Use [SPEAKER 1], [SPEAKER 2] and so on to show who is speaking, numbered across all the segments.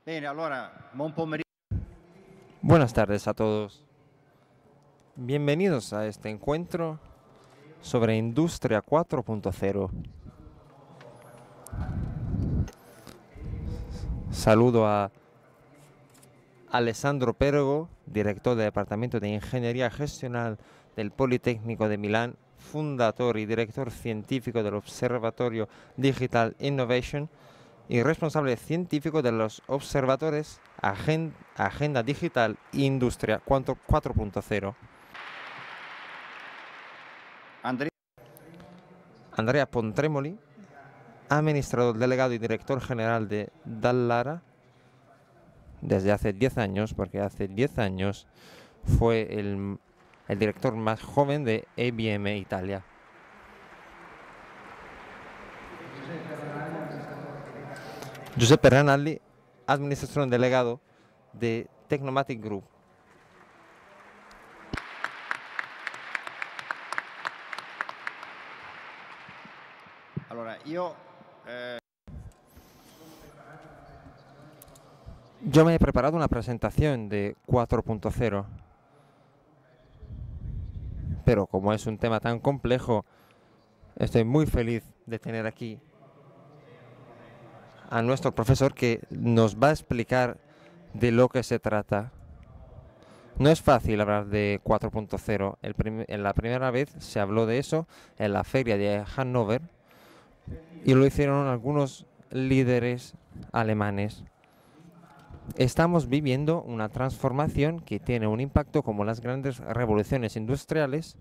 [SPEAKER 1] Bene, allora, buon pomeriggio.
[SPEAKER 2] Buenas tardes a todos. Bienvenidos a este encuentro sobre Industria 4.0. Saludo a Alessandro Perego, director del Departamento de Ingeniería Gestional del Politécnico de Milán, fundador y director científico del Observatorio Digital Innovation y responsable científico de los observatorios Agenda Digital e Industria 4.0. Andrea Pontremoli, administrador delegado y director general de Dallara desde hace 10 años, porque hace 10 años fue el director más joven de IBM Italia. Giuseppe Ranalli, administrador delegado de Technomatic Group.
[SPEAKER 1] Allora,
[SPEAKER 2] Yo me he preparado una presentación de 4.0, pero como es un tema tan complejo, estoy muy feliz de tener aquí a nuestro profesor que nos va a explicar de lo que se trata. No es fácil hablar de 4.0. En la primera vez se habló de eso en la feria de Hannover y lo hicieron algunos líderes alemanes. Estamos viviendo una transformación que tiene un impacto como las grandes revoluciones industriales,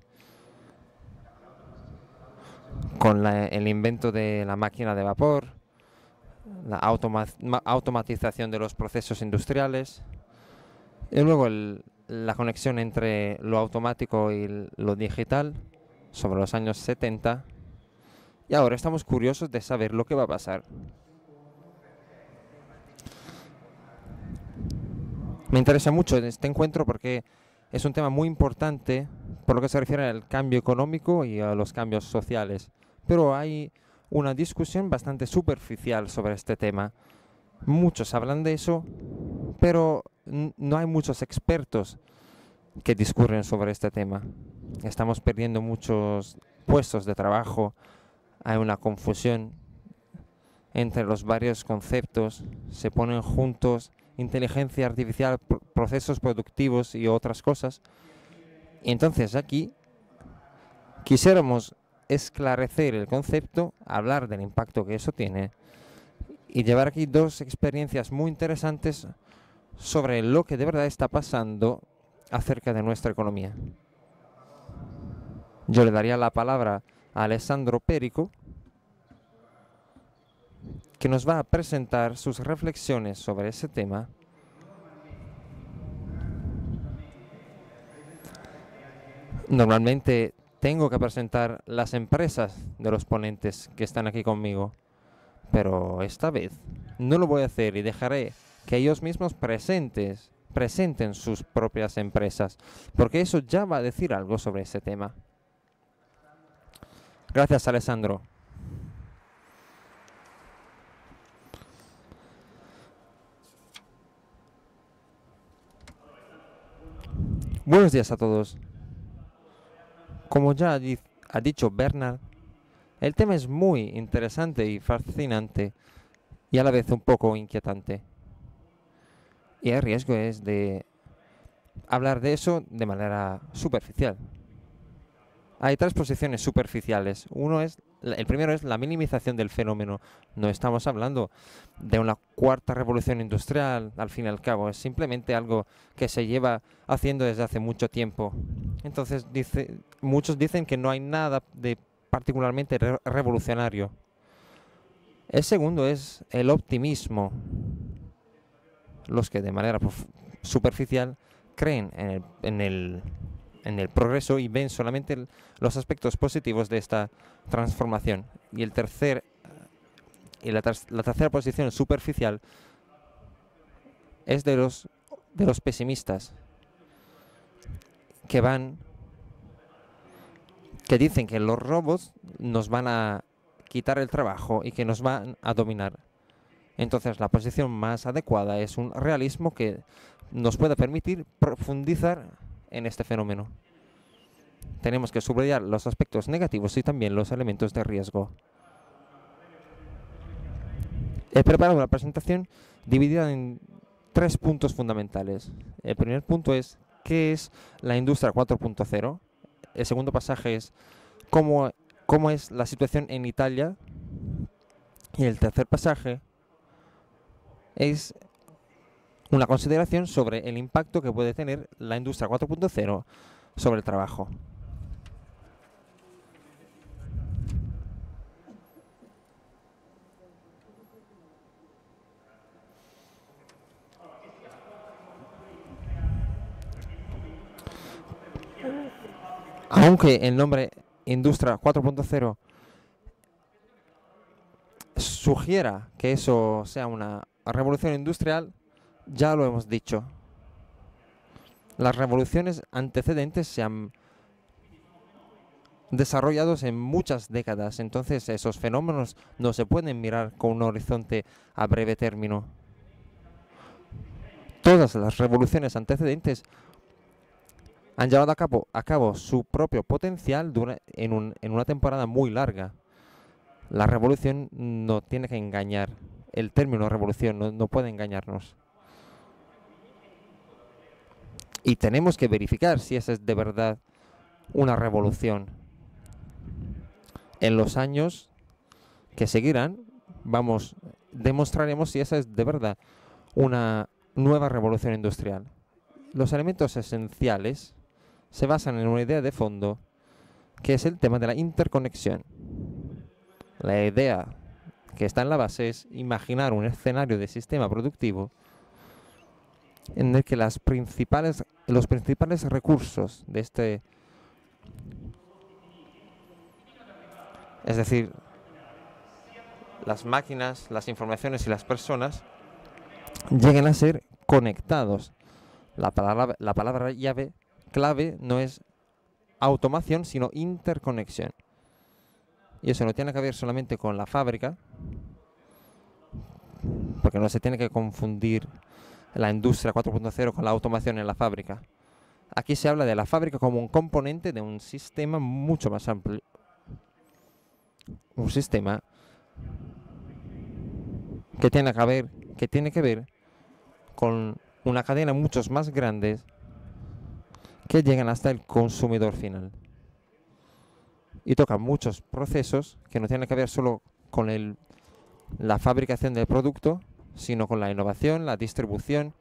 [SPEAKER 2] con el invento de la máquina de vapor, la automatización de los procesos industriales, y luego la conexión entre lo automático y lo digital sobre los años 70. Y ahora estamos curiosos de saber lo que va a pasar. Me interesa mucho este encuentro porque es un tema muy importante por lo que se refiere al cambio económico y a los cambios sociales. Pero hay una discusión bastante superficial sobre este tema. Muchos hablan de eso, pero no hay muchos expertos que discurren sobre este tema. Estamos perdiendo muchos puestos de trabajo, hay una confusión entre los varios conceptos, se ponen juntos inteligencia artificial, procesos productivos y otras cosas. Y entonces aquí quisiéramos esclarecer el concepto, hablar del impacto que eso tiene y llevar aquí dos experiencias muy interesantes sobre lo que de verdad está pasando acerca de nuestra economía. Yo le daría la palabra a Alessandro Perico, que nos va a presentar sus reflexiones sobre ese tema. Normalmente tengo que presentar las empresas de los ponentes que están aquí conmigo, pero esta vez no lo voy a hacer y dejaré que ellos mismos presenten sus propias empresas, porque eso ya va a decir algo sobre ese tema. Gracias, Alessandro. Buenos días a todos. Como ya ha dicho Bernard, el tema es muy interesante y fascinante y a la vez un poco inquietante. Y el riesgo es de hablar de eso de manera superficial. Hay tres posiciones superficiales. El primero es la minimización del fenómeno. No estamos hablando de una cuarta revolución industrial, al fin y al cabo. Es simplemente algo que se lleva haciendo desde hace mucho tiempo. Entonces, muchos dicen que no hay nada de particularmente revolucionario. El segundo es el optimismo. Los que de manera superficial creen en el progreso y ven solamente los aspectos positivos de esta transformación. Y la tercera posición superficial es de los pesimistas que dicen que los robots nos van a quitar el trabajo y que nos van a dominar. Entonces la posición más adecuada es un realismo que nos pueda permitir profundizar en este fenómeno. Tenemos que subrayar los aspectos negativos y también los elementos de riesgo. He preparado una presentación dividida en 3 puntos fundamentales. El primer punto es ¿qué es la industria 4.0? El segundo pasaje es cómo es la situación en Italia. Y el tercer pasaje es una consideración sobre el impacto que puede tener la industria 4.0 sobre el trabajo. Aunque el nombre Industria 4.0 sugiera que eso sea una revolución industrial, ya lo hemos dicho. Las revoluciones antecedentes se han desarrollado en muchas décadas, entonces esos fenómenos no se pueden mirar con un horizonte a breve término. Todas las revoluciones antecedentes han llevado a cabo su propio potencial en una temporada muy larga. La revolución no tiene que engañar. El término revolución no puede engañarnos. Y tenemos que verificar si esa es de verdad una revolución. En los años que seguirán, demostraremos si esa es de verdad una nueva revolución industrial. Los elementos esenciales se basan en una idea de fondo, que es el tema de la interconexión. La idea que está en la base es imaginar un escenario de sistema productivo en el que los principales recursos de es decir, las máquinas, las informaciones y las personas, lleguen a ser conectados. La palabra llave clave no es automación, sino interconexión. Y eso no tiene que ver solamente con la fábrica, porque no se tiene que confundir la industria 4.0 con la automación en la fábrica. Aquí se habla de la fábrica como un componente de un sistema mucho más amplio. Un sistema que tiene que ver con una cadena muchos más grande que llegan hasta el consumidor final. Y toca muchos procesos que no tienen que ver solo con la fabricación del producto, sino con la innovación, la distribución,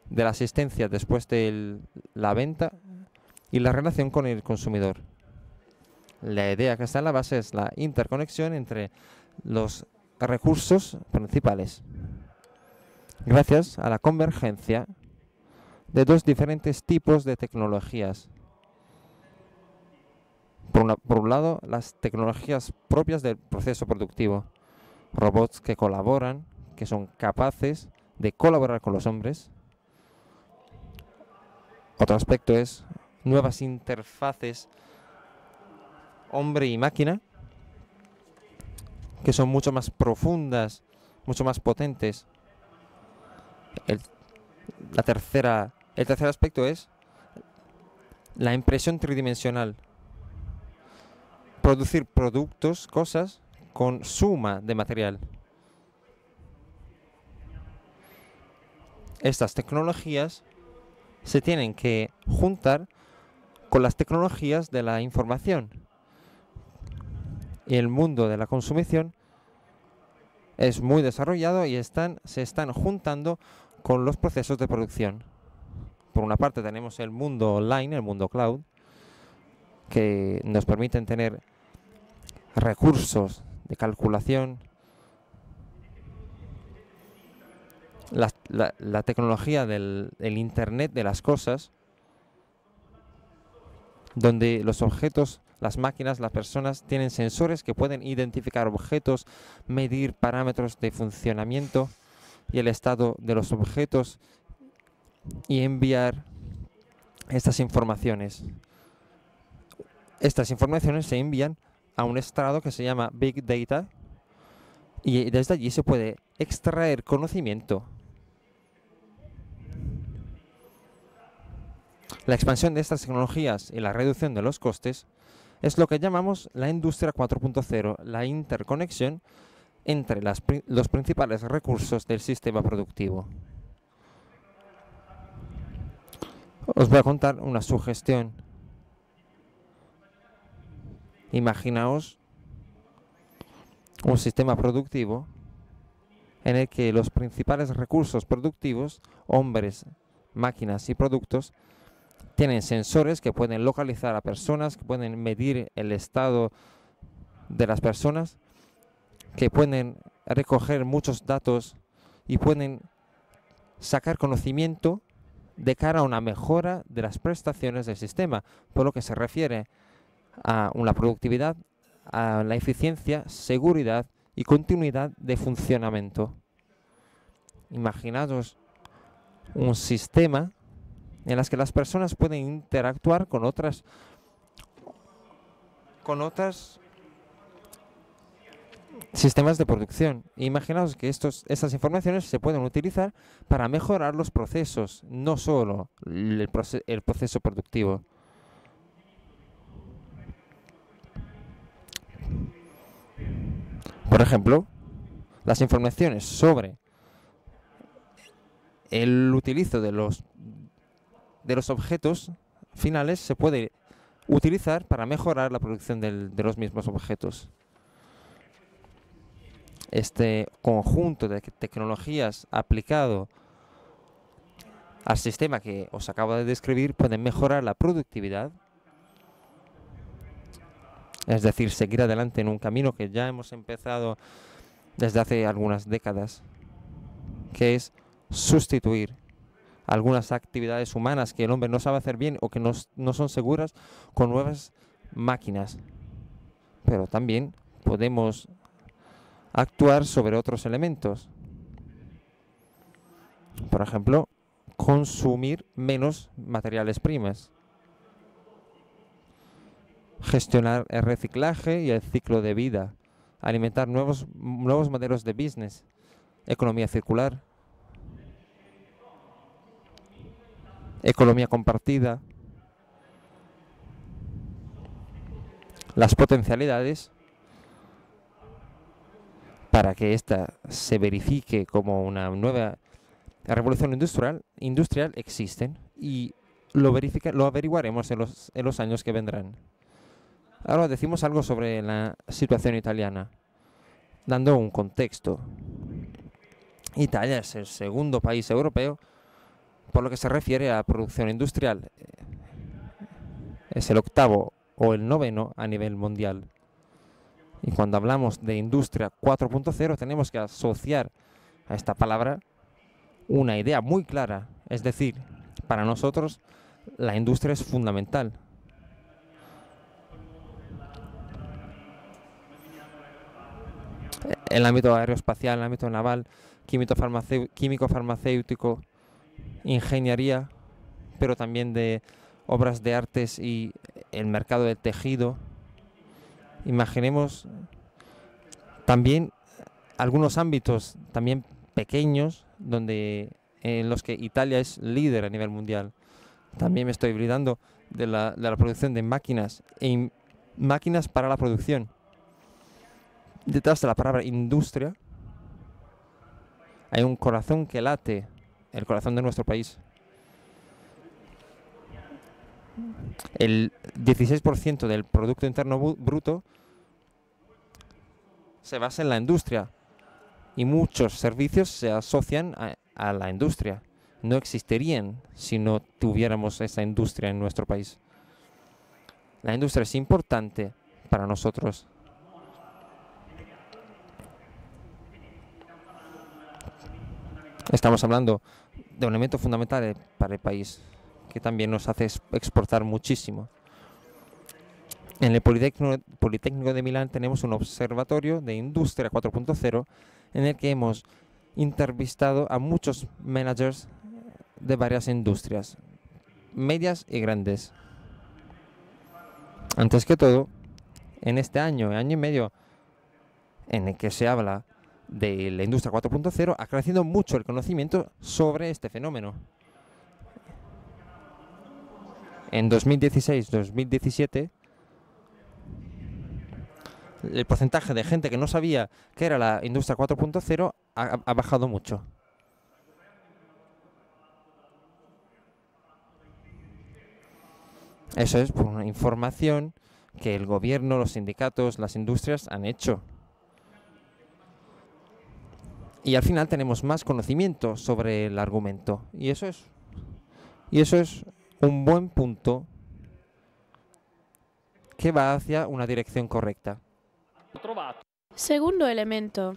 [SPEAKER 2] de la asistencia después de la venta y la relación con el consumidor. La idea que está en la base es la interconexión entre los recursos principales, gracias a la convergencia de dos diferentes tipos de tecnologías. Por un lado, las tecnologías propias del proceso productivo, robots que colaboran, que son capaces de colaborar con los hombres. Otro aspecto es nuevas interfaces hombre y máquina, que son mucho más profundas, mucho más potentes. El tercer aspecto es la impresión tridimensional. Producir productos, cosas, con suma de material. Estas tecnologías se tienen que juntar con las tecnologías de la información. Y el mundo de la consumición es muy desarrollado y se están juntando con los procesos de producción. Por una parte tenemos el mundo online, el mundo cloud, que nos permiten tener recursos de calculación, la tecnología del Internet de las cosas, donde los objetos, las máquinas, las personas tienen sensores que pueden identificar objetos, medir parámetros de funcionamiento y el estado de los objetos y enviar estas informaciones. Estas informaciones se envían a un estrado que se llama Big Data y desde allí se puede extraer conocimiento. La expansión de estas tecnologías y la reducción de los costes es lo que llamamos la industria 4.0, la interconexión entre los principales recursos del sistema productivo. Os voy a contar una sugestión. Imaginaos un sistema productivo en el que los principales recursos productivos, hombres, máquinas y productos, tienen sensores que pueden localizar a personas, que pueden medir el estado de las personas, que pueden recoger muchos datos y pueden sacar conocimiento de cara a una mejora de las prestaciones del sistema, por lo que se refiere a la productividad, a la eficiencia, seguridad y continuidad de funcionamiento. Imaginaos un sistema en el que las personas pueden interactuar con otras sistemas de producción. Imaginaos que estas informaciones se pueden utilizar para mejorar los procesos, no solo el proceso productivo. Por ejemplo, las informaciones sobre el utilizo de los objetos finales se puede utilizar para mejorar la producción de los mismos objetos. Este conjunto de tecnologías aplicado al sistema que os acabo de describir puede mejorar la productividad, es decir, seguir adelante en un camino que ya hemos empezado desde hace algunas décadas, que es sustituir algunas actividades humanas que el hombre no sabe hacer bien o que no son seguras con nuevas máquinas. Pero también podemos actuar sobre otros elementos. Por ejemplo, consumir menos materiales primas. Gestionar el reciclaje y el ciclo de vida. Alimentar nuevos modelos de business. Economía circular. Economía compartida. Las potencialidades para que ésta se verifique como una nueva revolución industrial existen y lo averiguaremos en los años que vendrán. Ahora decimos algo sobre la situación italiana, dando un contexto. Italia es el segundo país europeo por lo que se refiere a producción industrial. Es el octavo o el noveno a nivel mundial. Y cuando hablamos de industria 4.0 tenemos que asociar a esta palabra una idea muy clara. Es decir, para nosotros la industria es fundamental. El ámbito aeroespacial, el ámbito naval, químico-farmacéutico, ingeniería, pero también de obras de artes y el mercado del tejido. Imaginemos también algunos ámbitos también pequeños en los que Italia es líder a nivel mundial. También me estoy olvidando de la producción de máquinas y máquinas para la producción. Detrás de la palabra industria hay un corazón que late, el corazón de nuestro país. El 16% del Producto Interno Bruto se basa en la industria y muchos servicios se asocian a la industria. No existirían si no tuviéramos esa industria en nuestro país. La industria es importante para nosotros. Estamos hablando de un elemento fundamental para el país, que también nos hace exportar muchísimo. En el Politécnico de Milán tenemos un observatorio de Industria 4.0 en el que hemos entrevistado a muchos managers de varias industrias, medias y grandes. Antes que todo, en este año y medio en el que se habla de la industria 4.0 ha crecido mucho el conocimiento sobre este fenómeno. En 2016-2017, el porcentaje de gente que no sabía qué era la industria 4.0 ha bajado mucho. Eso es por una información que el gobierno, los sindicatos, las industrias han hecho. Y al final tenemos más conocimiento sobre el argumento. Y eso es un buen punto que va hacia una dirección correcta.
[SPEAKER 3] Segundo elemento.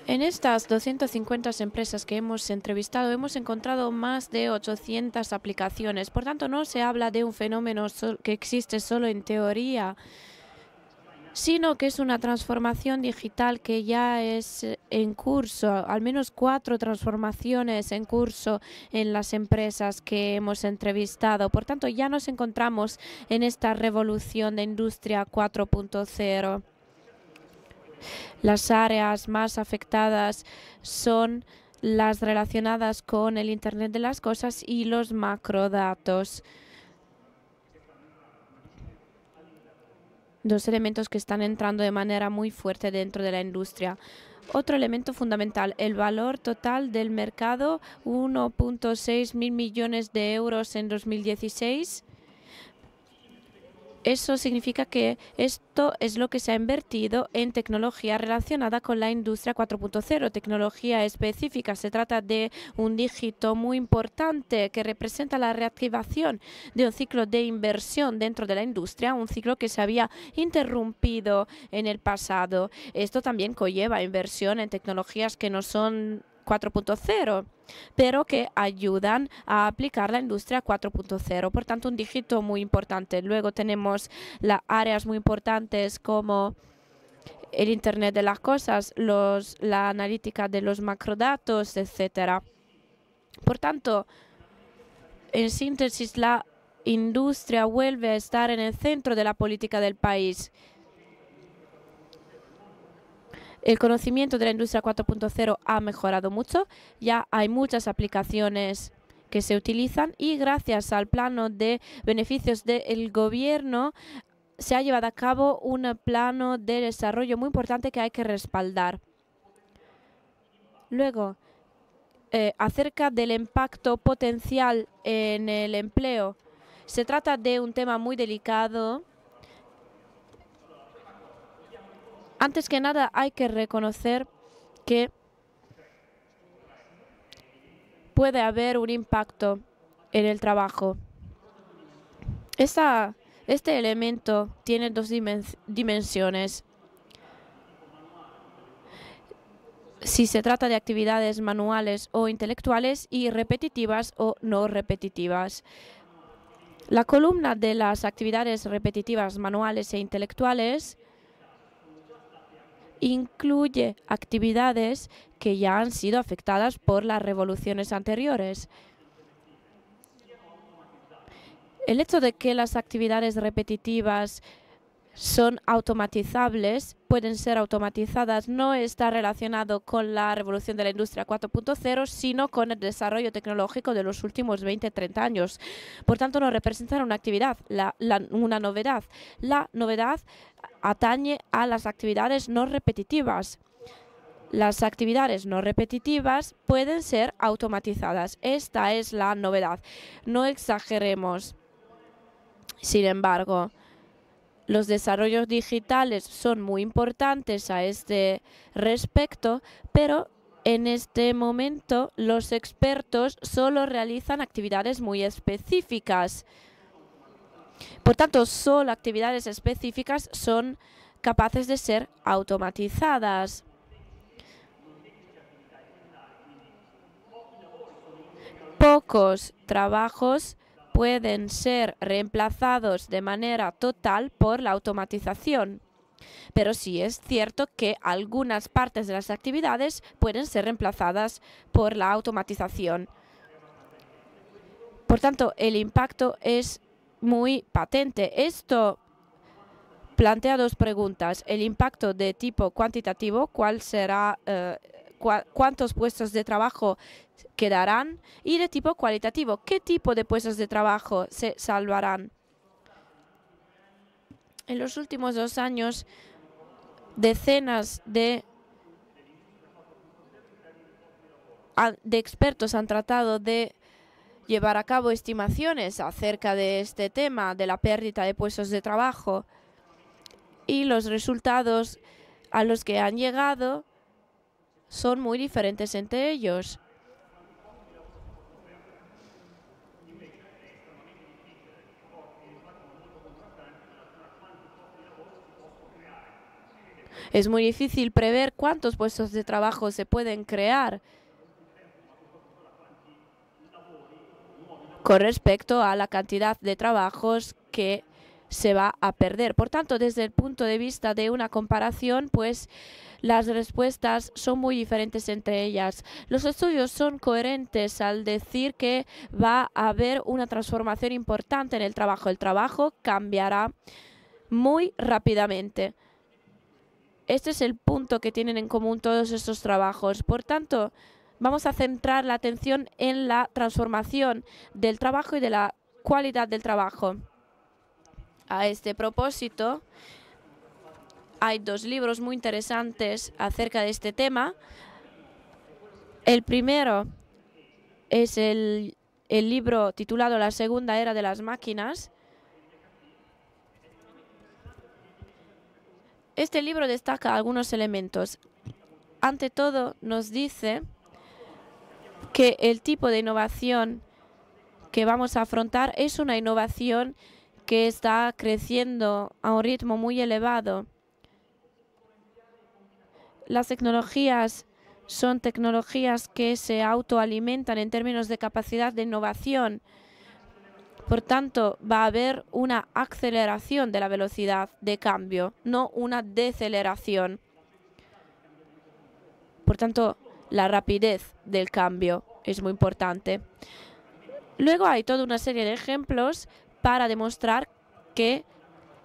[SPEAKER 3] En estas 250 empresas que hemos entrevistado hemos encontrado más de 800 aplicaciones. Por tanto, no se habla de un fenómeno que existe solo en teoría, sino que es una transformación digital que ya es en curso, al menos 4 transformaciones en curso en las empresas que hemos entrevistado. Por tanto, ya nos encontramos en esta revolución de industria 4.0. Las áreas más afectadas son las relacionadas con el Internet de las cosas y los macrodatos. Dos elementos que están entrando de manera muy fuerte dentro de la industria. Otro elemento fundamental, el valor total del mercado, 1.6 mil millones de euros en 2016. Eso significa que esto es lo que se ha invertido en tecnología relacionada con la industria 4.0, tecnología específica. Se trata de un dígito muy importante que representa la reactivación de un ciclo de inversión dentro de la industria, un ciclo que se había interrumpido en el pasado. Esto también conlleva inversión en tecnologías que no son 4.0, pero que ayudan a aplicar la industria 4.0. Por tanto, un dígito muy importante. Luego tenemos las áreas muy importantes como el Internet de las cosas, la analítica de los macrodatos, etc. Por tanto, en síntesis, la industria vuelve a estar en el centro de la política del país. El conocimiento de la industria 4.0 ha mejorado mucho, ya hay muchas aplicaciones que se utilizan y gracias al plano de beneficios del gobierno se ha llevado a cabo un plano de desarrollo muy importante que hay que respaldar. Luego, acerca del impacto potencial en el empleo, se trata de un tema muy delicado. Antes que nada, hay que reconocer que puede haber un impacto en el trabajo. Este elemento tiene dos dimensiones. Si se trata de actividades manuales o intelectuales y repetitivas o no repetitivas. La columna de las actividades repetitivas manuales e intelectuales incluye actividades que ya han sido afectadas por las revoluciones anteriores. El hecho de que las actividades repetitivas son automatizables, pueden ser automatizadas, no está relacionado con la revolución de la industria 4.0, sino con el desarrollo tecnológico de los últimos 20-30 años. Por tanto, no representan una actividad, una novedad. La novedad atañe a las actividades no repetitivas. Las actividades no repetitivas pueden ser automatizadas. Esta es la novedad. No exageremos. Sin embargo, los desarrollos digitales son muy importantes a este respecto, pero en este momento los expertos solo realizan actividades muy específicas. Por tanto, solo actividades específicas son capaces de ser automatizadas. Pocos trabajos pueden ser reemplazados de manera total por la automatización. Pero sí es cierto que algunas partes de las actividades pueden ser reemplazadas por la automatización. Por tanto, el impacto es muy patente. Esto plantea dos preguntas. El impacto de tipo cuantitativo, cuál será, cuántos puestos de trabajo quedarán, y de tipo cualitativo, qué tipo de puestos de trabajo se salvarán. En los últimos 2 años, decenas de expertos han tratado de llevar a cabo estimaciones acerca de este tema, de la pérdida de puestos de trabajo, y los resultados a los que han llegado son muy diferentes entre ellos. Es muy difícil prever cuántos puestos de trabajo se pueden crear con respecto a la cantidad de trabajos que se va a perder. Por tanto, desde el punto de vista de una comparación, pues las respuestas son muy diferentes entre ellas. Los estudios son coherentes al decir que va a haber una transformación importante en el trabajo. El trabajo cambiará muy rápidamente. Este es el punto que tienen en común todos estos trabajos. Por tanto, vamos a centrar la atención en la transformación del trabajo y de la calidad del trabajo. A este propósito, hay 2 libros muy interesantes acerca de este tema. El primero es el libro titulado La segunda era de las máquinas. Este libro destaca algunos elementos. Ante todo, nos dice que el tipo de innovación que vamos a afrontar es una innovación que está creciendo a un ritmo muy elevado. Las tecnologías son tecnologías que se autoalimentan en términos de capacidad de innovación. Por tanto, va a haber una aceleración de la velocidad de cambio, no una deceleración. Por tanto, la rapidez del cambio es muy importante. Luego hay toda una serie de ejemplos para demostrar que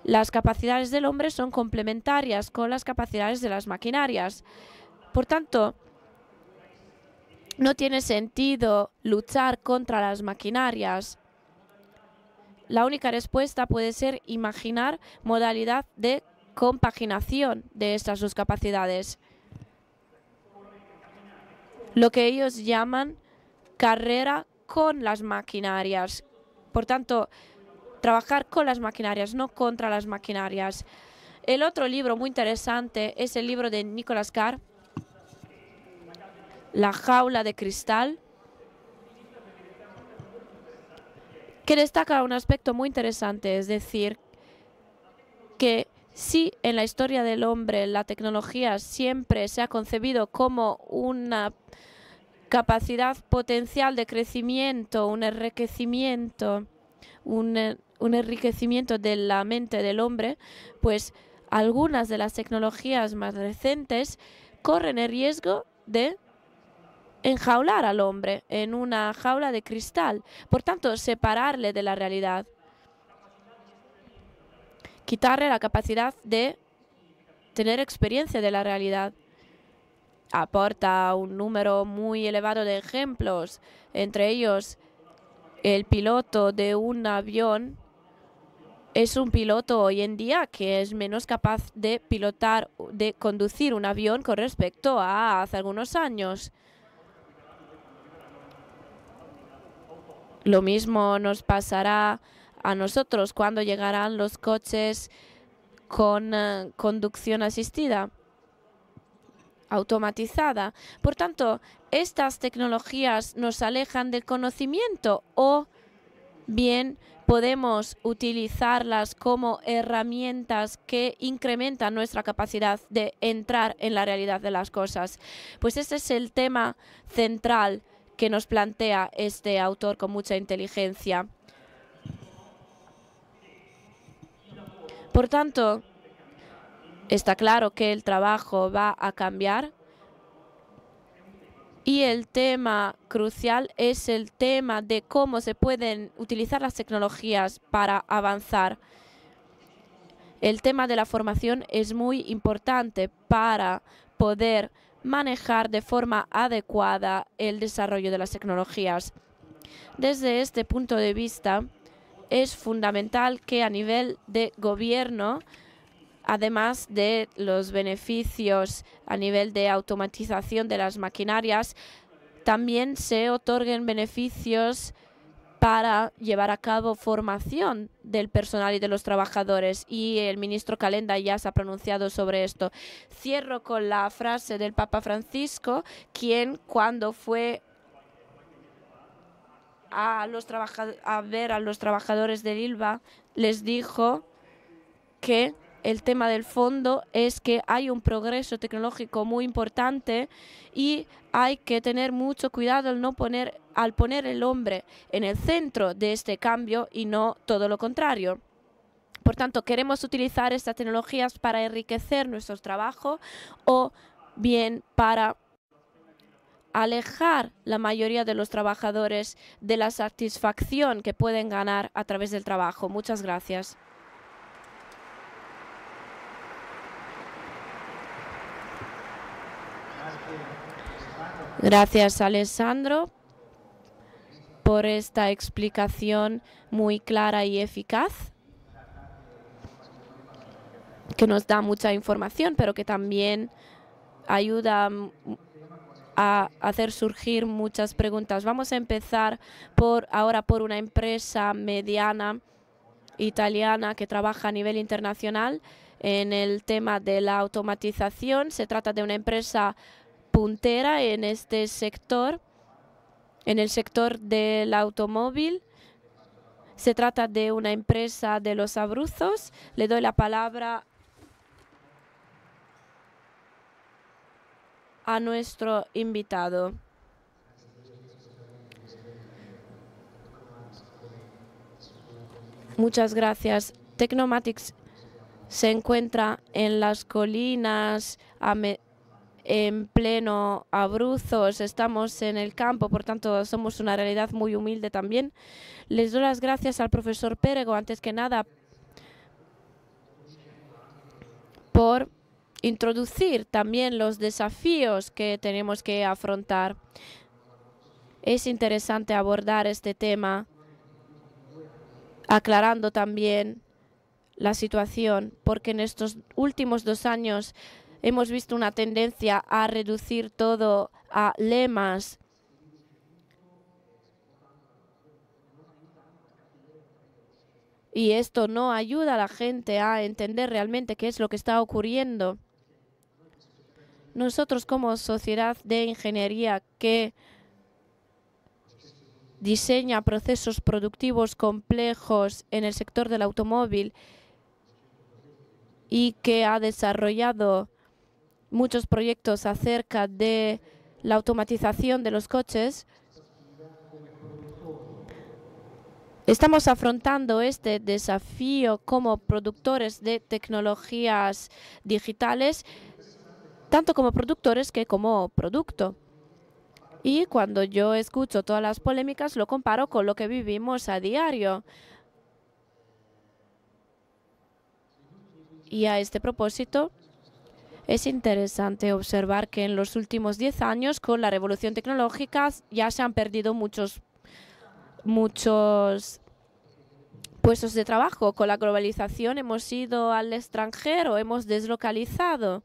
[SPEAKER 3] las capacidades del hombre son complementarias con las capacidades de las maquinarias. Por tanto, no tiene sentido luchar contra las maquinarias. La única respuesta puede ser imaginar modalidad de compaginación de estas 2 capacidades. Lo que ellos llaman carrera con las maquinarias. Por tanto, trabajar con las maquinarias, no contra las maquinarias. El otro libro muy interesante es el libro de Nicholas Carr, La jaula de cristal, que destaca un aspecto muy interesante, es decir, que si en la historia del hombre la tecnología siempre se ha concebido como una capacidad potencial de crecimiento, un enriquecimiento de la mente del hombre, pues algunas de las tecnologías más recientes corren el riesgo de enjaular al hombre en una jaula de cristal. Por tanto, separarle de la realidad. Quitarle la capacidad de tener experiencia de la realidad. Aporta un número muy elevado de ejemplos, entre ellos el piloto de un avión es un piloto hoy en día que es menos capaz de conducir un avión con respecto a hace algunos años. Lo mismo nos pasará a nosotros cuando llegarán los coches con conducción asistida, automatizada. Por tanto, estas tecnologías nos alejan del conocimiento o bien podemos utilizarlas como herramientas que incrementan nuestra capacidad de entrar en la realidad de las cosas. Pues este es el tema central que nos plantea este autor con mucha inteligencia. Por tanto, está claro que el trabajo va a cambiar y el tema crucial es el tema de cómo se pueden utilizar las tecnologías para avanzar. el tema de la formación es muy importante para poder manejar de forma adecuada el desarrollo de las tecnologías. Desde este punto de vista, es fundamental que a nivel de gobierno, además de los beneficios a nivel de automatización de las maquinarias, también se otorguen beneficios para llevar a cabo formación del personal y de los trabajadores. Y el ministro Calenda ya se ha pronunciado sobre esto. Cierro con la frase del Papa Francisco, quien cuando fue a ver a los trabajadores del ILVA les dijo que el tema del fondo es que hay un progreso tecnológico muy importante y hay que tener mucho cuidado al poner el hombre en el centro de este cambio y no todo lo contrario. Por tanto, queremos utilizar estas tecnologías para enriquecer nuestro trabajo o bien para alejar la mayoría de los trabajadores de la satisfacción que pueden ganar a través del trabajo. Muchas gracias. Gracias, Alessandro, por esta explicación muy clara y eficaz, que nos da mucha información, pero que también ayuda a hacer surgir muchas preguntas. Vamos a empezar ahora por una empresa mediana italiana que trabaja a nivel internacional en el tema de la automatización. Se trata de una empresa puntera en este sector, en el sector del automóvil. Se trata de una empresa de los Abruzos. Le doy la palabra a nuestro invitado. Muchas gracias. Tecnomatics se encuentra en las colinas, en pleno Abruzos. Estamos en el campo, por tanto somos una realidad muy humilde también. Les doy las gracias al profesor Pérego, antes que nada, por introducir también los desafíos que tenemos que afrontar. Es interesante abordar este tema, aclarando también la situación, porque en estos últimos 2 años hemos visto una tendencia a reducir todo a lemas. Y esto no ayuda a la gente a entender realmente qué es lo que está ocurriendo. Nosotros como sociedad de ingeniería que diseña procesos productivos complejos en el sector del automóvil y que ha desarrollado muchos proyectos acerca de la automatización de los coches, estamos afrontando este desafío como productores de tecnologías digitales, tanto como productores que como producto. Y cuando yo escucho todas las polémicas, lo comparo con lo que vivimos a diario. Y a este propósito, es interesante observar que en los últimos 10 años, con la revolución tecnológica, ya se han perdido muchos puestos de trabajo. Con la globalización hemos ido al extranjero, hemos deslocalizado.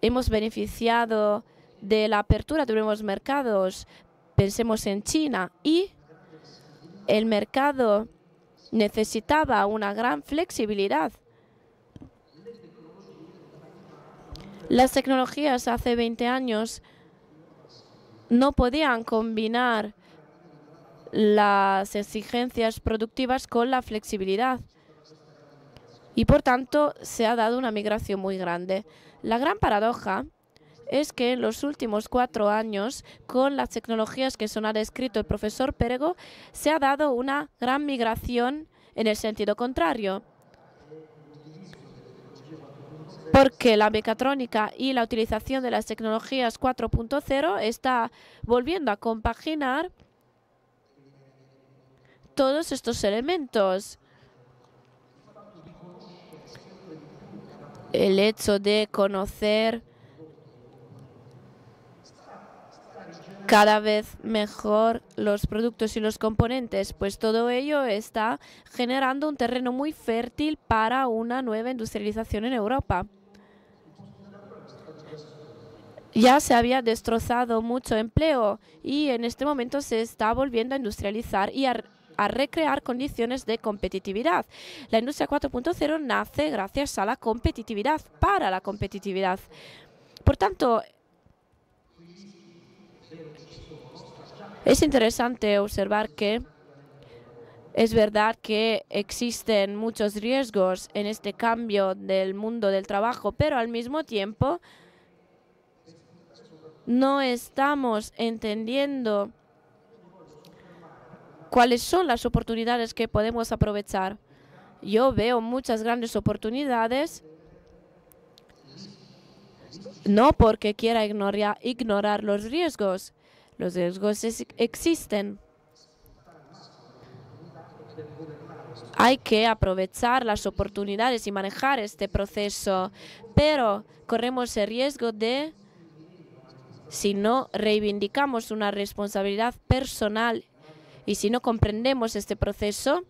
[SPEAKER 3] Hemos beneficiado de la apertura de nuevos mercados. Pensemos en China, y el mercado necesitaba una gran flexibilidad. Las tecnologías hace 20 años no podían combinar las exigencias productivas con la flexibilidad. Y por tanto se ha dado una migración muy grande. La gran paradoja es que en los últimos 4 años, con las tecnologías que nos ha descrito el profesor Pérego, se ha dado una gran migración en el sentido contrario. Porque la mecatrónica y la utilización de las tecnologías 4.0 está volviendo a compaginar todos estos elementos. el hecho de conocer cada vez mejor los productos y los componentes, pues todo ello está generando un terreno muy fértil para una nueva industrialización en Europa. Ya se había destrozado mucho empleo y en este momento se está volviendo a industrializar y a recrear condiciones de competitividad. La industria 4.0 nace gracias a la competitividad, para la competitividad. Por tanto, es interesante observar que es verdad que existen muchos riesgos en este cambio del mundo del trabajo, pero al mismo tiempo no estamos entendiendo cuáles son las oportunidades que podemos aprovechar. Yo veo muchas grandes oportunidades, no porque quiera ignorar los riesgos. Los riesgos existen. Hay que aprovechar las oportunidades y manejar este proceso, pero corremos el riesgo de, si no reivindicamos una responsabilidad personal y si no comprendemos este proceso,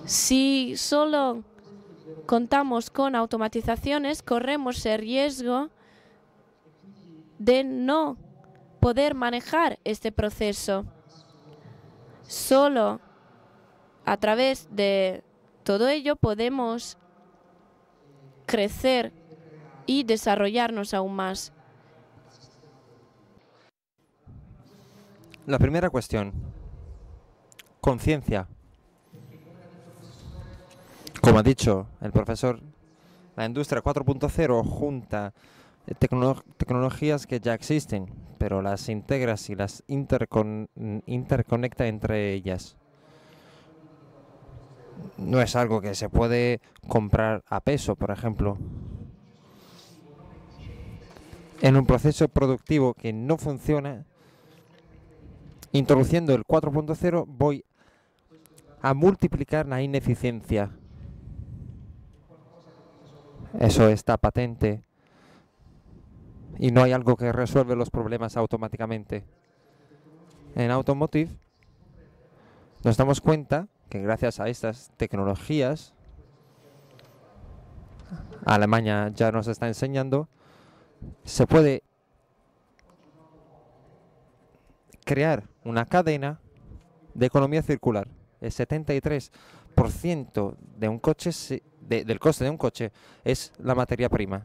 [SPEAKER 3] si solo contamos con automatizaciones, corremos el riesgo de no poder manejar este proceso. Solo a través de todo ello podemos crecer y desarrollarnos aún más.
[SPEAKER 2] La primera cuestión, conciencia. Como ha dicho el profesor, la industria 4.0 junta tecnologías que ya existen, pero las integra y las interconecta entre ellas. No es algo que se puede comprar a peso, por ejemplo. En un proceso productivo que no funciona, introduciendo el 4.0 voy a multiplicar la ineficiencia. Eso está patente. Y no hay algo que resuelve los problemas automáticamente. En Automotive nos damos cuenta que gracias a estas tecnologías, Alemania ya nos está enseñando, se puede crear una cadena de economía circular. El 73% de un coche del coste de un coche es la materia prima.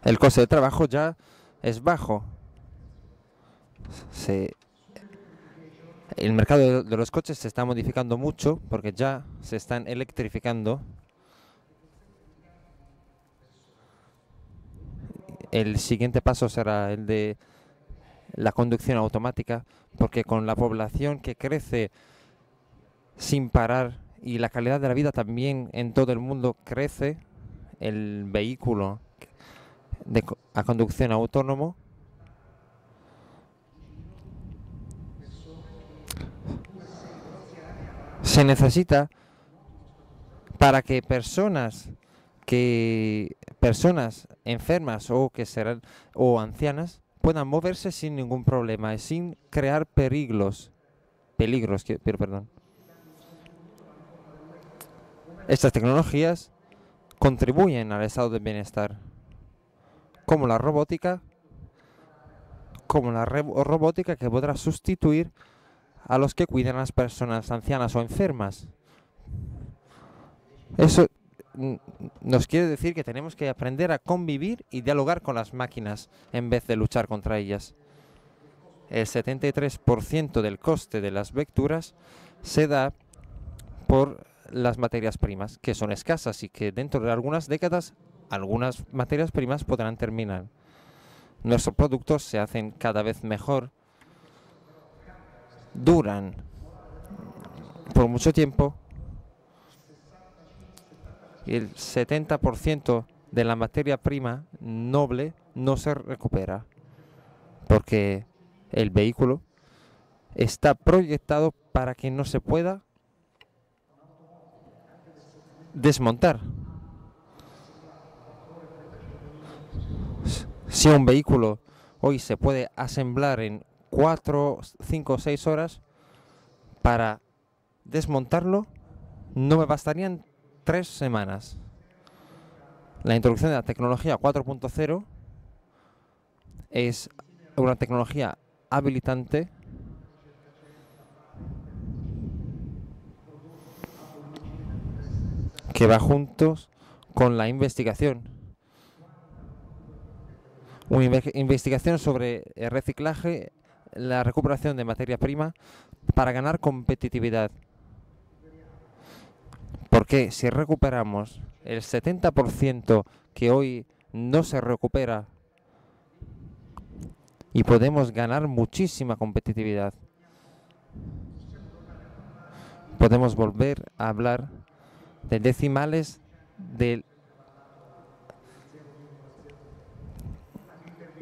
[SPEAKER 2] El coste de trabajo ya es bajo. El mercado de los coches se está modificando mucho porque ya se están electrificando. El siguiente paso será el de la conducción automática, porque con la población que crece sin parar y la calidad de la vida también en todo el mundo crece, el vehículo a conducción autónomo se necesita para que personas enfermas o ancianas puedan moverse sin ningún problema y sin crear peligros. Estas tecnologías contribuyen al estado de bienestar, como la robótica, que podrá sustituir a los que cuidan a las personas ancianas o enfermas. Eso nos quiere decir que tenemos que aprender a convivir y dialogar con las máquinas en vez de luchar contra ellas. El 73% del coste de las vecturas se da por las materias primas, que son escasas y que dentro de algunas décadas algunas materias primas podrán terminar. Nuestros productos se hacen cada vez mejor, duran por mucho tiempo. El 70% de la materia prima noble no se recupera porque el vehículo está proyectado para que no se pueda desmontar. Si un vehículo hoy se puede asemblar en 4, 5 o 6 horas, para desmontarlo no me bastarían 3 semanas. La introducción de la tecnología 4.0 es una tecnología habilitante que va juntos con la investigación. Una investigación sobre el reciclaje, la recuperación de materia prima para ganar competitividad. Porque si recuperamos el 70% que hoy no se recupera, y podemos ganar muchísima competitividad, podemos volver a hablar de decimales de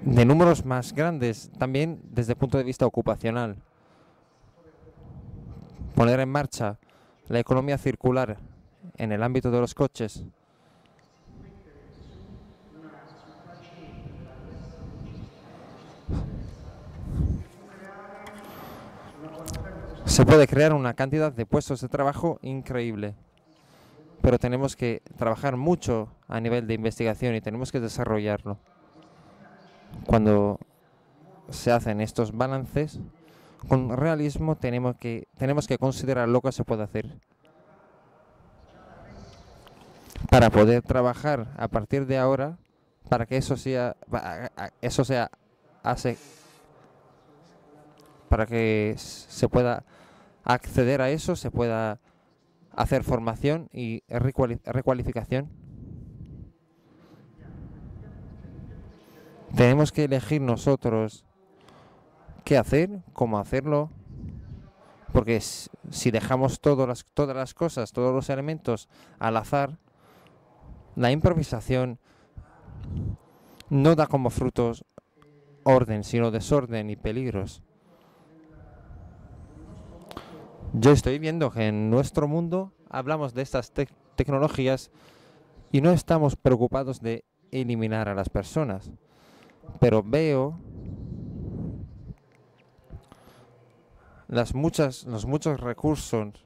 [SPEAKER 2] números más grandes, también desde el punto de vista ocupacional. Poner en marcha la economía circular en el ámbito de los coches se puede crear una cantidad de puestos de trabajo increíble, pero tenemos que trabajar mucho a nivel de investigación y tenemos que desarrollarlo. Cuando se hacen estos balances, con realismo tenemos que considerar lo que se puede hacer para poder trabajar a partir de ahora, para que para que se pueda acceder a eso, se pueda hacer formación y recualificación. Tenemos que elegir nosotros qué hacer, cómo hacerlo, porque si dejamos todas las cosas, todos los elementos al azar, la improvisación no da como frutos orden, sino desorden y peligros. Yo estoy viendo que en nuestro mundo hablamos de estas tecnologías y no estamos preocupados de eliminar a las personas, pero veo los muchos recursos.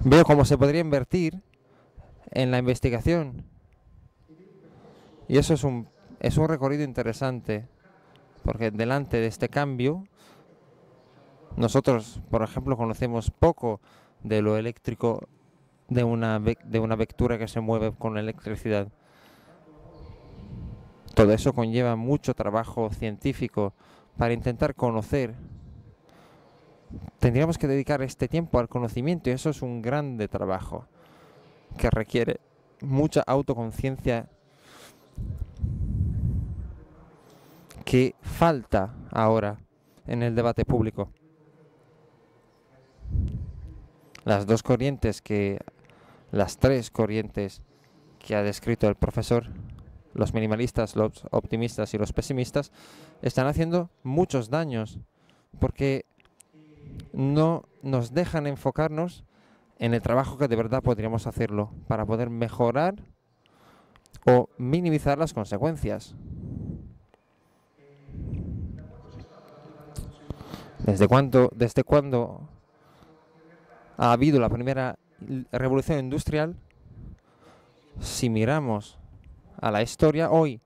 [SPEAKER 2] Veo cómo se podría invertir en la investigación. Y eso es un recorrido interesante, porque delante de este cambio, nosotros, por ejemplo, conocemos poco de lo eléctrico de una vectura que se mueve con electricidad. Todo eso conlleva mucho trabajo científico para intentar conocer. Tendríamos que dedicar este tiempo al conocimiento y eso es un grande trabajo que requiere mucha autoconciencia que falta ahora en el debate público. Las tres corrientes que ha descrito el profesor, los minimalistas, los optimistas y los pesimistas, están haciendo muchos daños porque no nos dejan enfocarnos en el trabajo que de verdad podríamos hacerlo para poder mejorar o minimizar las consecuencias. ¿Desde cuándo ha habido la primera revolución industrial? Si miramos a la historia, hoy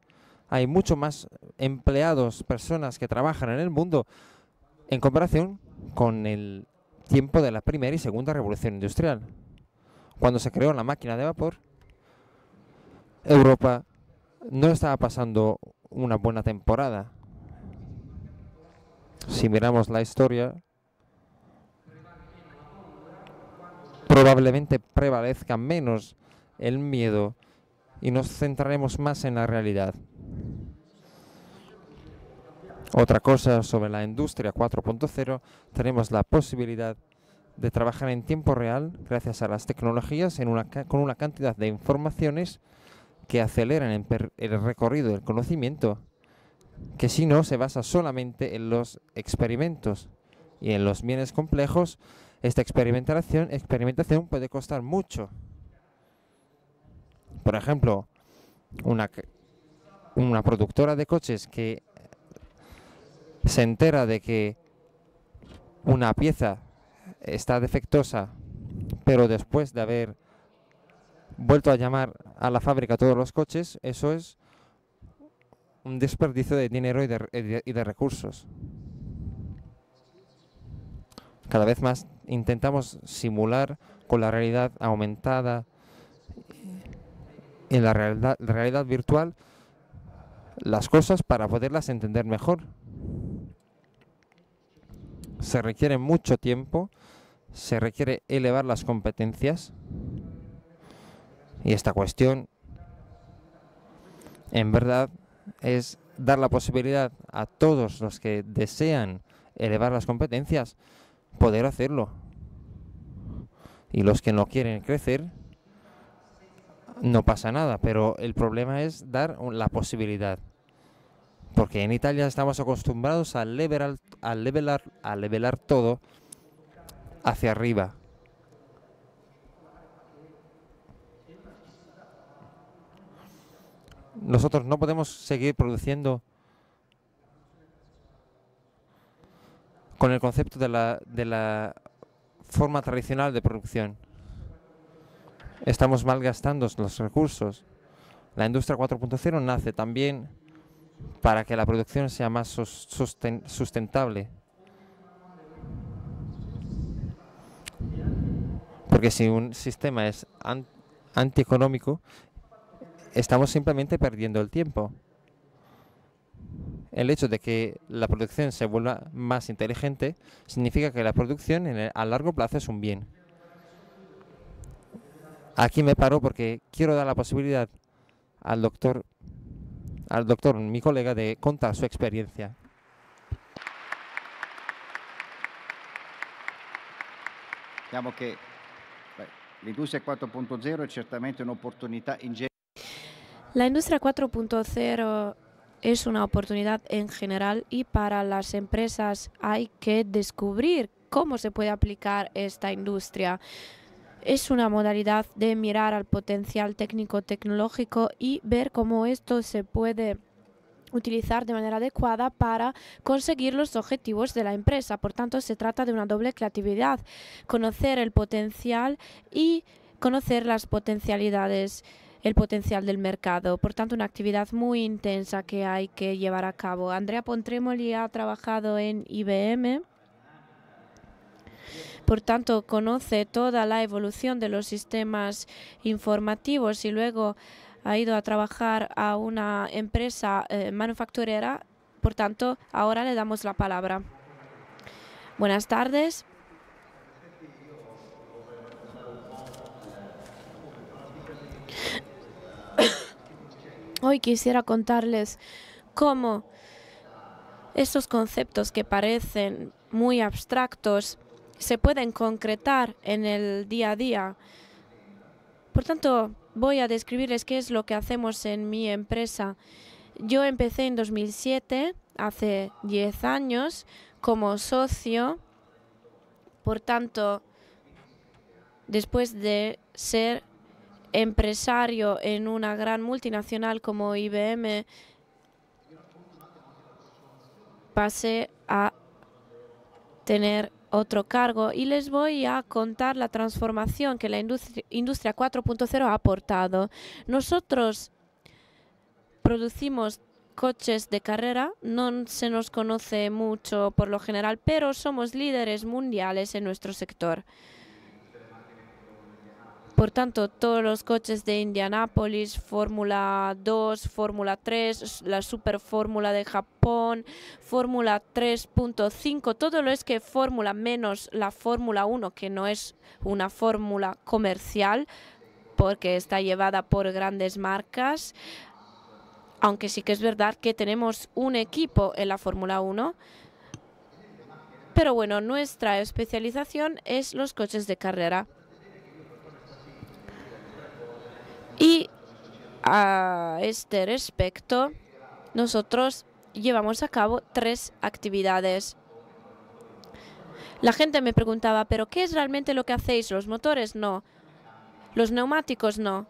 [SPEAKER 2] hay mucho más empleados, personas que trabajan en el mundo en comparación con el tiempo de la primera y segunda revolución industrial. Cuando se creó la máquina de vapor, Europa no estaba pasando una buena temporada. Si miramos la historia, probablemente prevalezca menos el miedo y nos centraremos más en la realidad. Otra cosa sobre la industria 4.0, tenemos la posibilidad de trabajar en tiempo real gracias a las tecnologías con una cantidad de informaciones que aceleran el recorrido del conocimiento, que si no se basa solamente en los experimentos y en los bienes complejos, esta experimentación puede costar mucho. Por ejemplo, una productora de coches que se entera de que una pieza está defectuosa, pero después de haber vuelto a llamar a la fábrica todos los coches, eso es un desperdicio de dinero y de recursos. Cada vez más intentamos simular con la realidad aumentada y la realidad virtual las cosas para poderlas entender mejor. Se requiere mucho tiempo, se requiere elevar las competencias y esta cuestión en verdad es dar la posibilidad a todos los que desean elevar las competencias poder hacerlo, y los que no quieren crecer no pasa nada, pero el problema es dar la posibilidad, porque en Italia estamos acostumbrados a levelar todo hacia arriba. Nosotros no podemos seguir produciendo con el concepto de la forma tradicional de producción. Estamos malgastando los recursos. La industria 4.0 nace también para que la producción sea más sustentable. Porque si un sistema es antieconómico, estamos simplemente perdiendo el tiempo. El hecho de que la producción se vuelva más inteligente significa que la producción a largo plazo es un bien. Aquí me paro porque quiero dar la posibilidad al doctor, mi colega, de contar su experiencia.
[SPEAKER 1] Diciamo che l'industria 4.0 è certamente un'opportunità in genere.
[SPEAKER 3] La industria 4.0 es una oportunidad en general y para las empresas hay que descubrir cómo se puede aplicar esta industria. Es una modalidad de mirar al potencial técnico-tecnológico y ver cómo esto se puede utilizar de manera adecuada para conseguir los objetivos de la empresa. Por tanto, se trata de una doble creatividad, conocer el potencial y conocer las potencialidades, el potencial del mercado. Por tanto, una actividad muy intensa que hay que llevar a cabo. Andrea Pontremoli ha trabajado en IBM. Por tanto, conoce toda la evolución de los sistemas informativos y luego ha ido a trabajar a una empresa manufacturera. Por tanto, ahora le damos la palabra. Buenas tardes. Hoy quisiera contarles cómo estos conceptos que parecen muy abstractos se pueden concretar en el día a día. Por tanto, voy a describirles qué es lo que hacemos en mi empresa. Yo empecé en 2007, hace 10 años, como socio. Por tanto, después de ser empresario en una gran multinacional como IBM, pasé a tener otro cargo y les voy a contar la transformación que la industria 4.0 ha aportado. Nosotros producimos coches de carrera, no se nos conoce mucho por lo general, pero somos líderes mundiales en nuestro sector. Por tanto, todos los coches de Indianápolis, Fórmula 2, Fórmula 3, la Super Fórmula de Japón, Fórmula 3.5, todo lo es que Fórmula menos la Fórmula 1, que no es una fórmula comercial porque está llevada por grandes marcas, aunque sí que es verdad que tenemos un equipo en la Fórmula 1. Pero bueno, nuestra especialización es los coches de carrera. Y a este respecto, nosotros llevamos a cabo 3 actividades. La gente me preguntaba, ¿pero qué es realmente lo que hacéis? ¿Los motores? No. ¿Los neumáticos? No.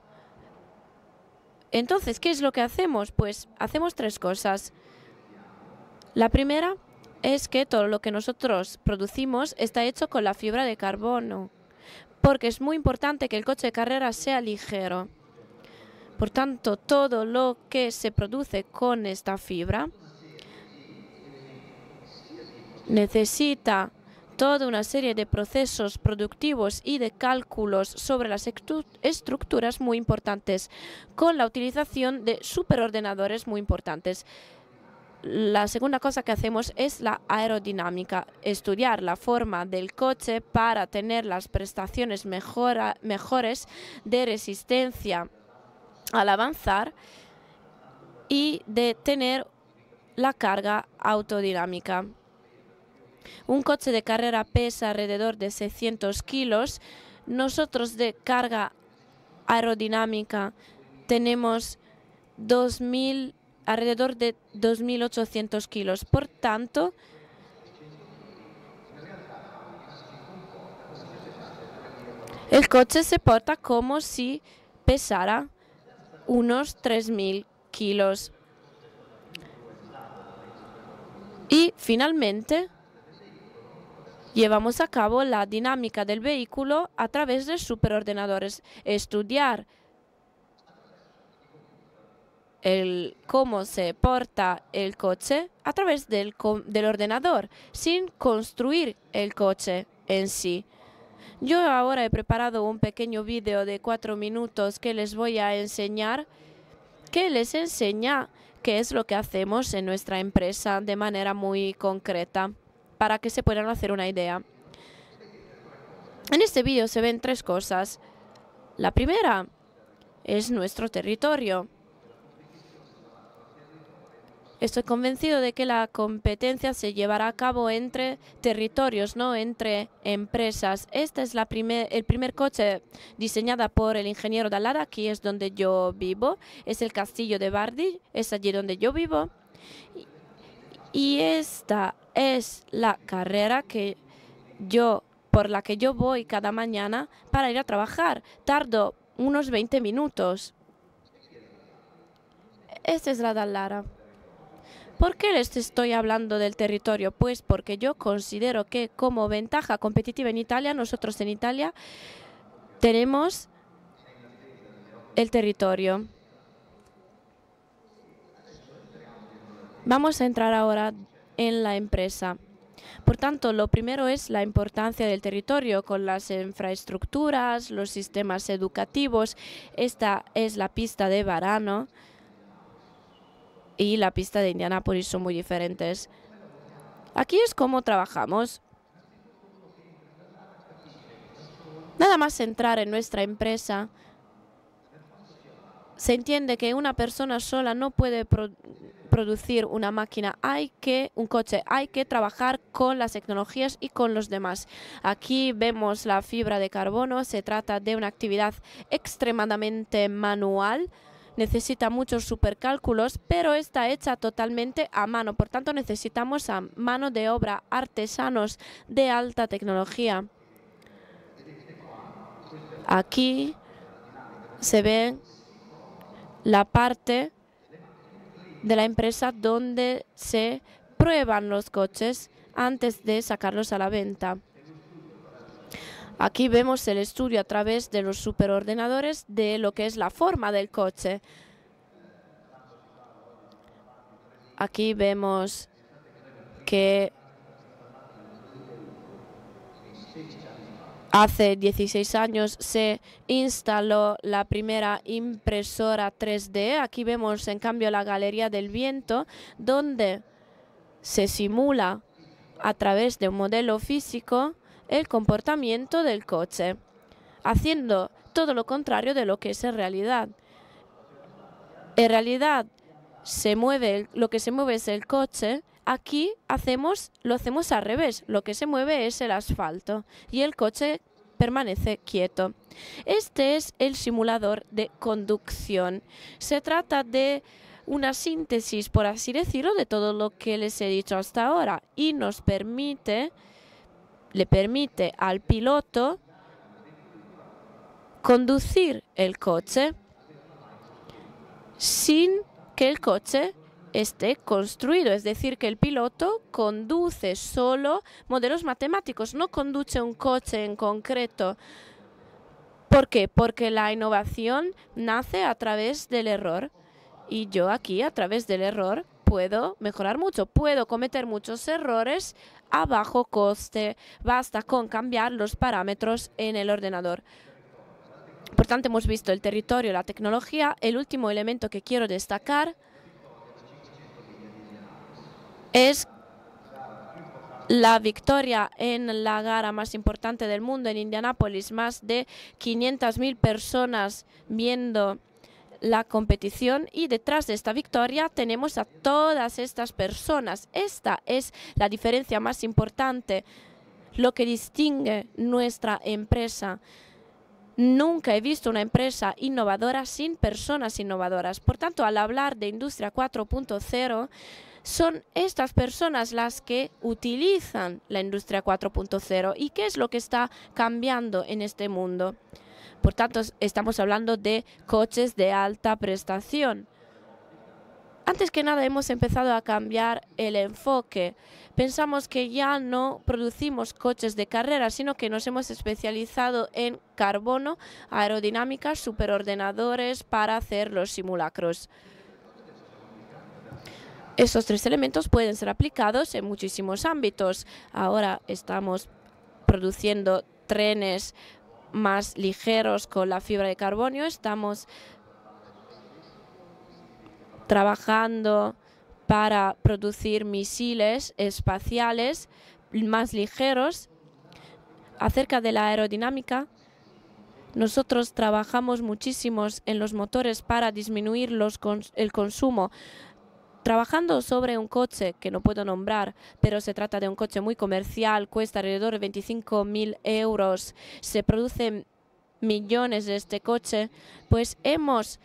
[SPEAKER 3] Entonces, ¿qué es lo que hacemos? Pues hacemos 3 cosas. La primera es que todo lo que nosotros producimos está hecho con la fibra de carbono, porque es muy importante que el coche de carrera sea ligero. Por tanto, todo lo que se produce con esta fibra necesita toda una serie de procesos productivos y de cálculos sobre las estructuras muy importantes, con la utilización de superordenadores muy importantes. La segunda cosa que hacemos es la aerodinámica, estudiar la forma del coche para tener las prestaciones mejores de resistencia al avanzar y de tener la carga autodinámica. Un coche de carrera pesa alrededor de 600 kilos. Nosotros de carga aerodinámica tenemos alrededor de 2.800 kilos. Por tanto, el coche se porta como si pesara unos 3.000 kilos. Y finalmente, llevamos a cabo la dinámica del vehículo a través de superordenadores. Estudiar cómo se porta el coche a través del ordenador, sin construir el coche en sí. Yo ahora he preparado un pequeño vídeo de 4 minutos que les voy a enseñar, que les enseña qué es lo que hacemos en nuestra empresa de manera muy concreta, para que se puedan hacer una idea. En este vídeo se ven 3 cosas. La primera es nuestro territorio. Estoy convencido de que la competencia se llevará a cabo entre territorios, no entre empresas. Este es el primer coche diseñado por el ingeniero Dallara. Aquí es donde yo vivo. Es el castillo de Bardi. Es allí donde yo vivo. Y esta es la carrera por la que yo voy cada mañana para ir a trabajar. Tardo unos 20 minutos. Esta es la Dallara. ¿Por qué les estoy hablando del territorio? Pues porque yo considero que como ventaja competitiva en Italia, nosotros en Italia tenemos el territorio. Vamos a entrar ahora en la empresa. Por tanto, lo primero es la importancia del territorio con las infraestructuras, los sistemas educativos. Esta es la pista de Varano y la pista de Indianápolis, son muy diferentes. Aquí es como trabajamos. Nada más entrar en nuestra empresa, se entiende que una persona sola no puede producir una máquina, un coche. Hay que trabajar con las tecnologías y con los demás. Aquí vemos la fibra de carbono. Se trata de una actividad extremadamente manual. Necesita muchos supercálculos, pero está hecha totalmente a mano. Por tanto, necesitamos a mano de obra, artesanos de alta tecnología. Aquí se ve la parte de la empresa donde se prueban los coches antes de sacarlos a la venta. Aquí vemos el estudio a través de los superordenadores de lo que es la forma del coche. Aquí vemos que hace 16 años se instaló la primera impresora 3D. Aquí vemos en cambio la galería del viento, donde se simula a través de un modelo físico el comportamiento del coche, haciendo todo lo contrario de lo que es en realidad. En realidad lo que se mueve es el coche. Aquí lo hacemos al revés. Lo que se mueve es el asfalto y el coche permanece quieto. Este es el simulador de conducción. Se trata de una síntesis, por así decirlo, de todo lo que les he dicho hasta ahora y le permite al piloto conducir el coche sin que el coche esté construido, es decir, que el piloto conduce solo modelos matemáticos, no conduce un coche en concreto. ¿Por qué? Porque la innovación nace a través del error y yo aquí a través del error puedo mejorar mucho, puedo cometer muchos errores a bajo coste, basta con cambiar los parámetros en el ordenador. Por tanto, hemos visto el territorio, la tecnología. El último elemento que quiero destacar es la victoria en la gara más importante del mundo, en Indianápolis. Más de 500.000 personas viendo la competición y detrás de esta victoria tenemos a todas estas personas. Esta es la diferencia más importante, lo que distingue nuestra empresa. Nunca he visto una empresa innovadora sin personas innovadoras. Por tanto, al hablar de Industria 4.0, son estas personas las que utilizan la Industria 4.0. ¿Y qué es lo que está cambiando en este mundo? Por tanto, estamos hablando de coches de alta prestación. Antes que nada, hemos empezado a cambiar el enfoque. Pensamos que ya no producimos coches de carrera, sino que nos hemos especializado en carbono, aerodinámica, superordenadores para hacer los simulacros. Estos tres elementos pueden ser aplicados en muchísimos ámbitos. Ahora estamos produciendo trenes más ligeros con la fibra de carbono. Estamos trabajando para producir misiles espaciales más ligeros. Acerca de la aerodinámica, nosotros trabajamos muchísimo en los motores para disminuir el consumo. Trabajando sobre un coche que no puedo nombrar, pero se trata de un coche muy comercial, cuesta alrededor de 25.000 euros, se producen millones de este coche, pues hemos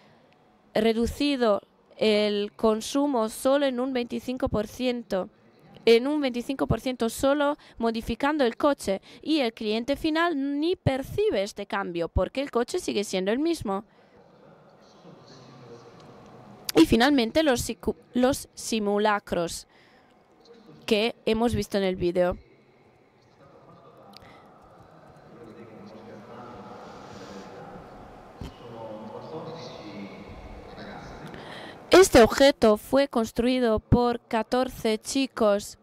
[SPEAKER 3] reducido el consumo solo en un 25%, solo modificando el coche, y el cliente final ni percibe este cambio porque el coche sigue siendo el mismo. Y finalmente los simulacros que hemos visto en el vídeo. Este objeto fue construido por 14 chicos.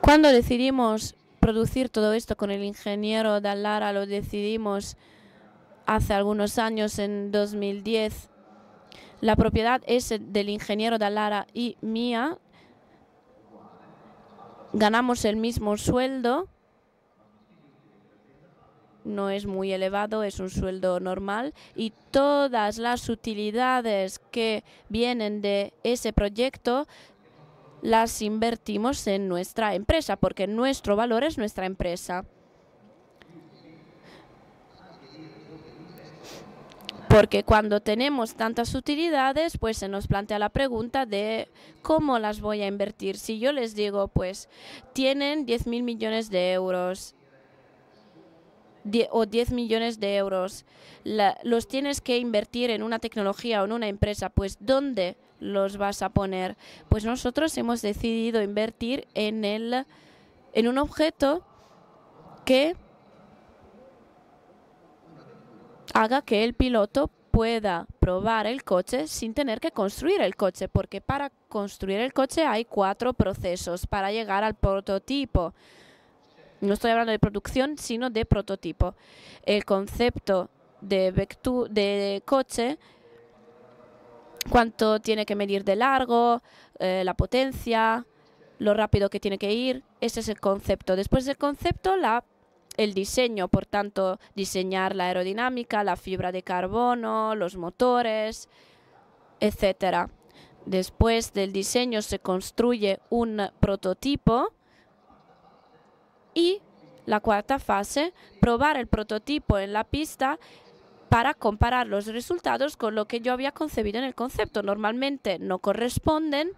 [SPEAKER 3] Cuando decidimos producir todo esto con el ingeniero Dallara, lo decidimos hace algunos años, en 2010. La propiedad es del ingeniero Dallara y mía. Ganamos el mismo sueldo. No es muy elevado, es un sueldo normal. Y todas las utilidades que vienen de ese proyecto las invertimos en nuestra empresa, porque nuestro valor es nuestra empresa. Porque cuando tenemos tantas utilidades, pues se nos plantea la pregunta de cómo las voy a invertir. Si yo les digo, pues tienen 10.000 millones de euros o 10 millones de euros, los tienes que invertir en una tecnología o en una empresa, pues ¿dónde los vas a poner? Pues nosotros hemos decidido invertir en un objeto que haga que el piloto pueda probar el coche sin tener que construir el coche, porque para construir el coche hay 4 procesos para llegar al prototipo. No estoy hablando de producción, sino de prototipo. El concepto de coche, cuánto tiene que medir de largo, la potencia, lo rápido que tiene que ir, ese es el concepto. Después del concepto, el diseño, por tanto, diseñar la aerodinámica, la fibra de carbono, los motores, etc. Después del diseño se construye un prototipo y la cuarta fase, probar el prototipo en la pista para comparar los resultados con lo que yo había concebido en el concepto. Normalmente no corresponden,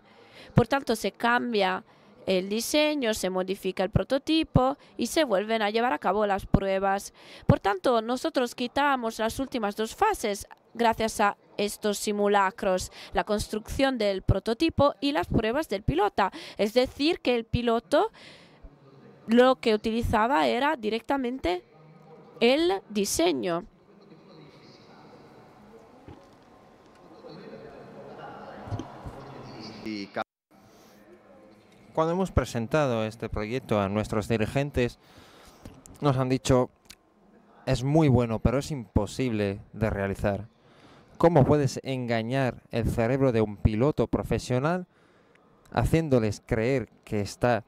[SPEAKER 3] por tanto se cambia el diseño, se modifica el prototipo y se vuelven a llevar a cabo las pruebas. Por tanto, nosotros quitamos las últimas dos fases gracias a estos simulacros, la construcción del prototipo y las pruebas del pilota. Es decir, que el piloto lo que utilizaba era directamente el diseño.
[SPEAKER 2] Cuando hemos presentado este proyecto a nuestros dirigentes, nos han dicho, es muy bueno, pero es imposible de realizar. ¿Cómo puedes engañar el cerebro de un piloto profesional haciéndoles creer que está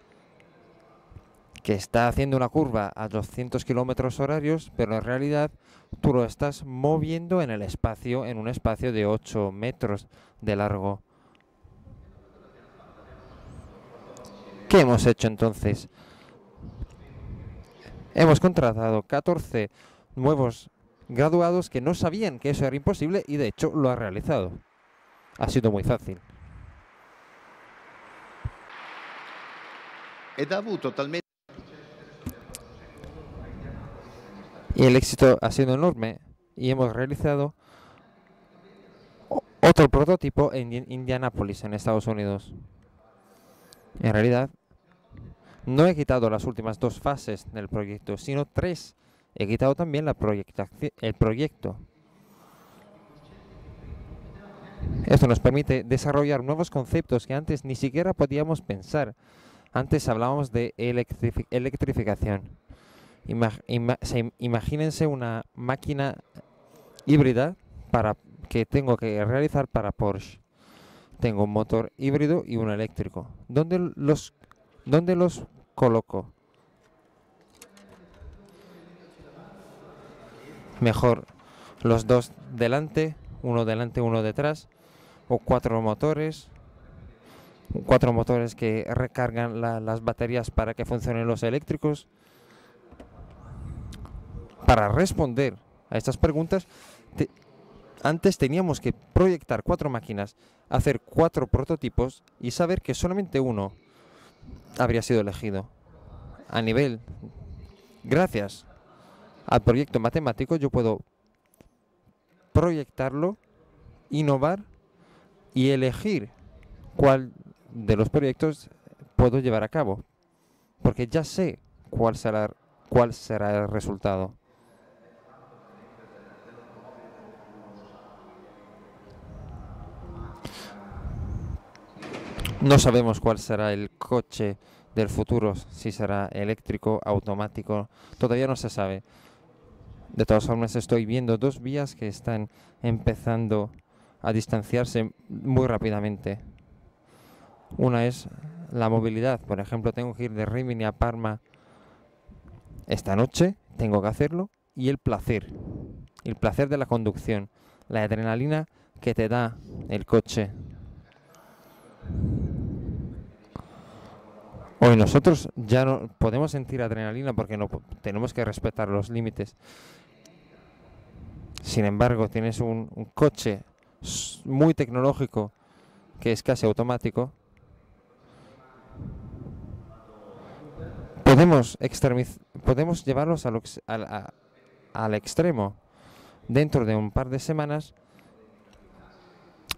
[SPEAKER 2] haciendo una curva a 200 kilómetros horarios, pero en realidad tú lo estás moviendo en el espacio, en un espacio de 8 metros de largo? ¿Qué hemos hecho entonces? Hemos contratado 14 nuevos graduados que no sabían que eso era imposible y de hecho lo ha realizado. Ha sido muy fácil. Y el éxito ha sido enorme y hemos realizado otro prototipo en Indianápolis, en Estados Unidos. En realidad, no he quitado las últimas dos fases del proyecto, sino 3. He quitado también el proyecto. Esto nos permite desarrollar nuevos conceptos que antes ni siquiera podíamos pensar. Antes hablábamos de electrificación. Imagínense una máquina híbrida que tengo que realizar para Porsche. Tengo un motor híbrido y uno eléctrico. ¿Dónde los coloco? Mejor los dos delante, uno detrás, o 4 motores. 4 motores que recargan las baterías para que funcionen los eléctricos. Para responder a estas preguntas, antes teníamos que proyectar 4 máquinas, hacer 4 prototipos y saber que solamente uno habría sido elegido. Gracias al proyecto matemático, yo puedo proyectarlo, innovar y elegir cuál de los proyectos puedo llevar a cabo, porque ya sé cuál será el resultado. No sabemos cuál será el coche del futuro, si será eléctrico, automático, todavía no se sabe. De todas formas, estoy viendo 2 vías que están empezando a distanciarse muy rápidamente. Una es la movilidad. Por ejemplo, tengo que ir de Rimini a Parma esta noche, tengo que hacerlo. Y el placer de la conducción, la adrenalina que te da el coche. Hoy nosotros ya no podemos sentir adrenalina porque no tenemos que respetar los límites. Sin embargo, tienes un coche muy tecnológico que es casi automático. Podemos llevarlos al extremo. Dentro de un par de semanas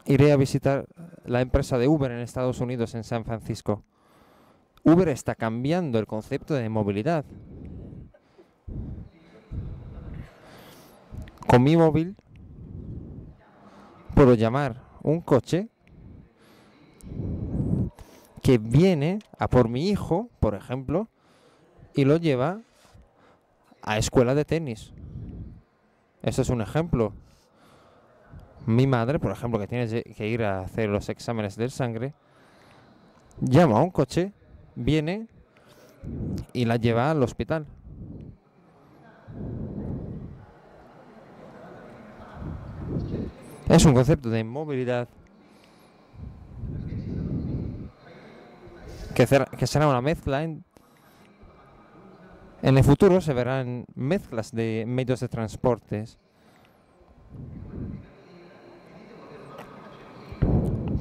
[SPEAKER 2] iré a visitar la empresa de Uber en Estados Unidos, en San Francisco. Uber está cambiando el concepto de movilidad. Con mi móvil puedo llamar un coche que viene a por mi hijo, por ejemplo, y lo lleva a escuela de tenis. Eso es un ejemplo. Mi madre, por ejemplo, que tiene que ir a hacer los exámenes de sangre, llama a un coche, viene y la lleva al hospital. Es un concepto de movilidad que será una mezcla. En el futuro se verán mezclas de medios de transportes.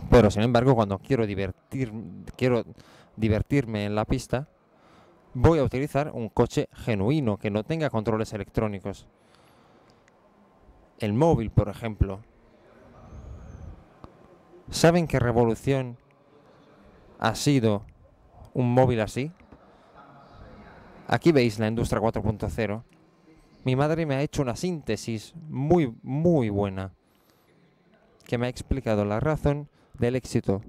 [SPEAKER 2] Pero sin embargo, cuando quiero divertirme en la pista, voy a utilizar un coche genuino que no tenga controles electrónicos. El móvil, por ejemplo. ¿Saben qué revolución ha sido un móvil así? Aquí veis la industria 4.0. Mi madre me ha hecho una síntesis muy, muy buena, que me ha explicado la razón del éxito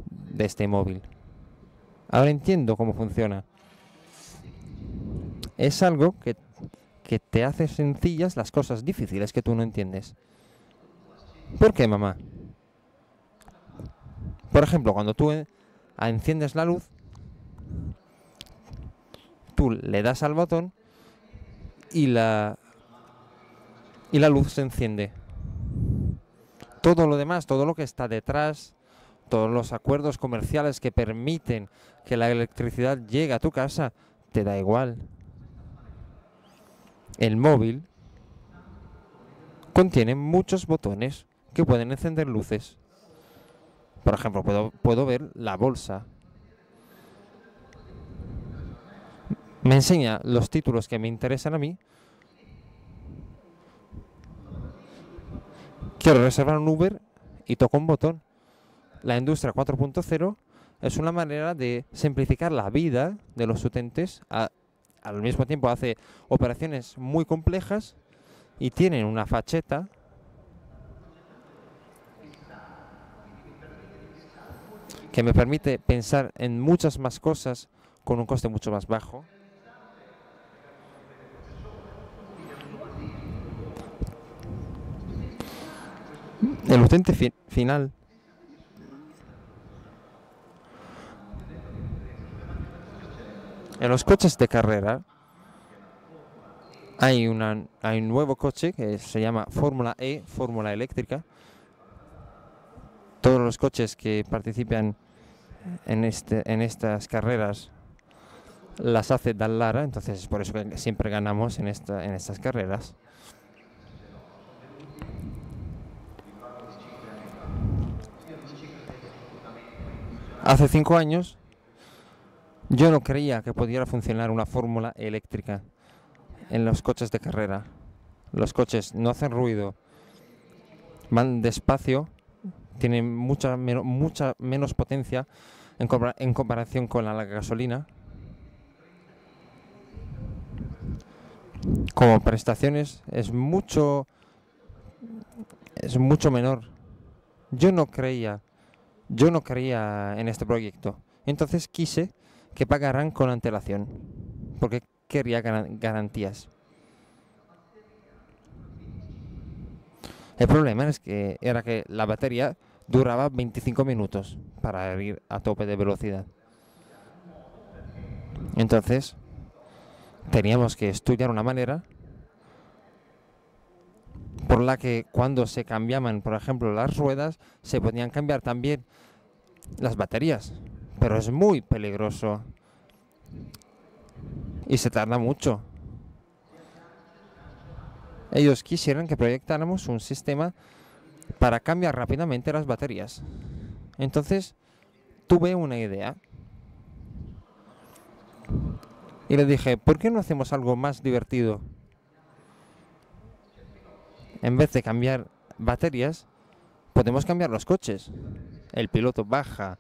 [SPEAKER 2] de este móvil. Ahora entiendo cómo funciona. Es algo que te hace sencillas las cosas difíciles que tú no entiendes. ¿Por qué, mamá? Por ejemplo, cuando tú enciendes la luz, tú le das al botón y la luz se enciende. Todo lo demás, todo lo que está detrás, todos los acuerdos comerciales que permiten que la electricidad llegue a tu casa, te da igual. El móvil contiene muchos botones que pueden encender luces. Por ejemplo, puedo ver la bolsa. Me enseña los títulos que me interesan a mí. Quiero reservar un Uber y toco un botón. La industria 4.0 es una manera de simplificar la vida de los utentes. Al mismo tiempo hace operaciones muy complejas y tienen una facheta que me permite pensar en muchas más cosas con un coste mucho más bajo. El utente final en los coches de carrera hay un nuevo coche que se llama Fórmula E, Fórmula Eléctrica. Todos los coches que participan en estas carreras las hace Dallara, entonces es por eso que siempre ganamos en estas carreras. Hace 5 años yo no creía que pudiera funcionar una fórmula eléctrica en los coches de carrera. Los coches no hacen ruido, van despacio, tienen mucha menos potencia en comparación con la gasolina. Como prestaciones es mucho menor. Yo no creía en este proyecto. Entonces quise que pagaran con antelación, porque quería garantías. El problema era que la batería duraba 25 minutos para ir a tope de velocidad. Entonces teníamos que estudiar una manera por la que cuando se cambiaban, por ejemplo, las ruedas, se podían cambiar también las baterías. Pero es muy peligroso y se tarda mucho. Ellos quisieran que proyectáramos un sistema para cambiar rápidamente las baterías. Entonces tuve una idea y le dije, ¿por qué no hacemos algo más divertido? En vez de cambiar baterías, podemos cambiar los coches. El piloto baja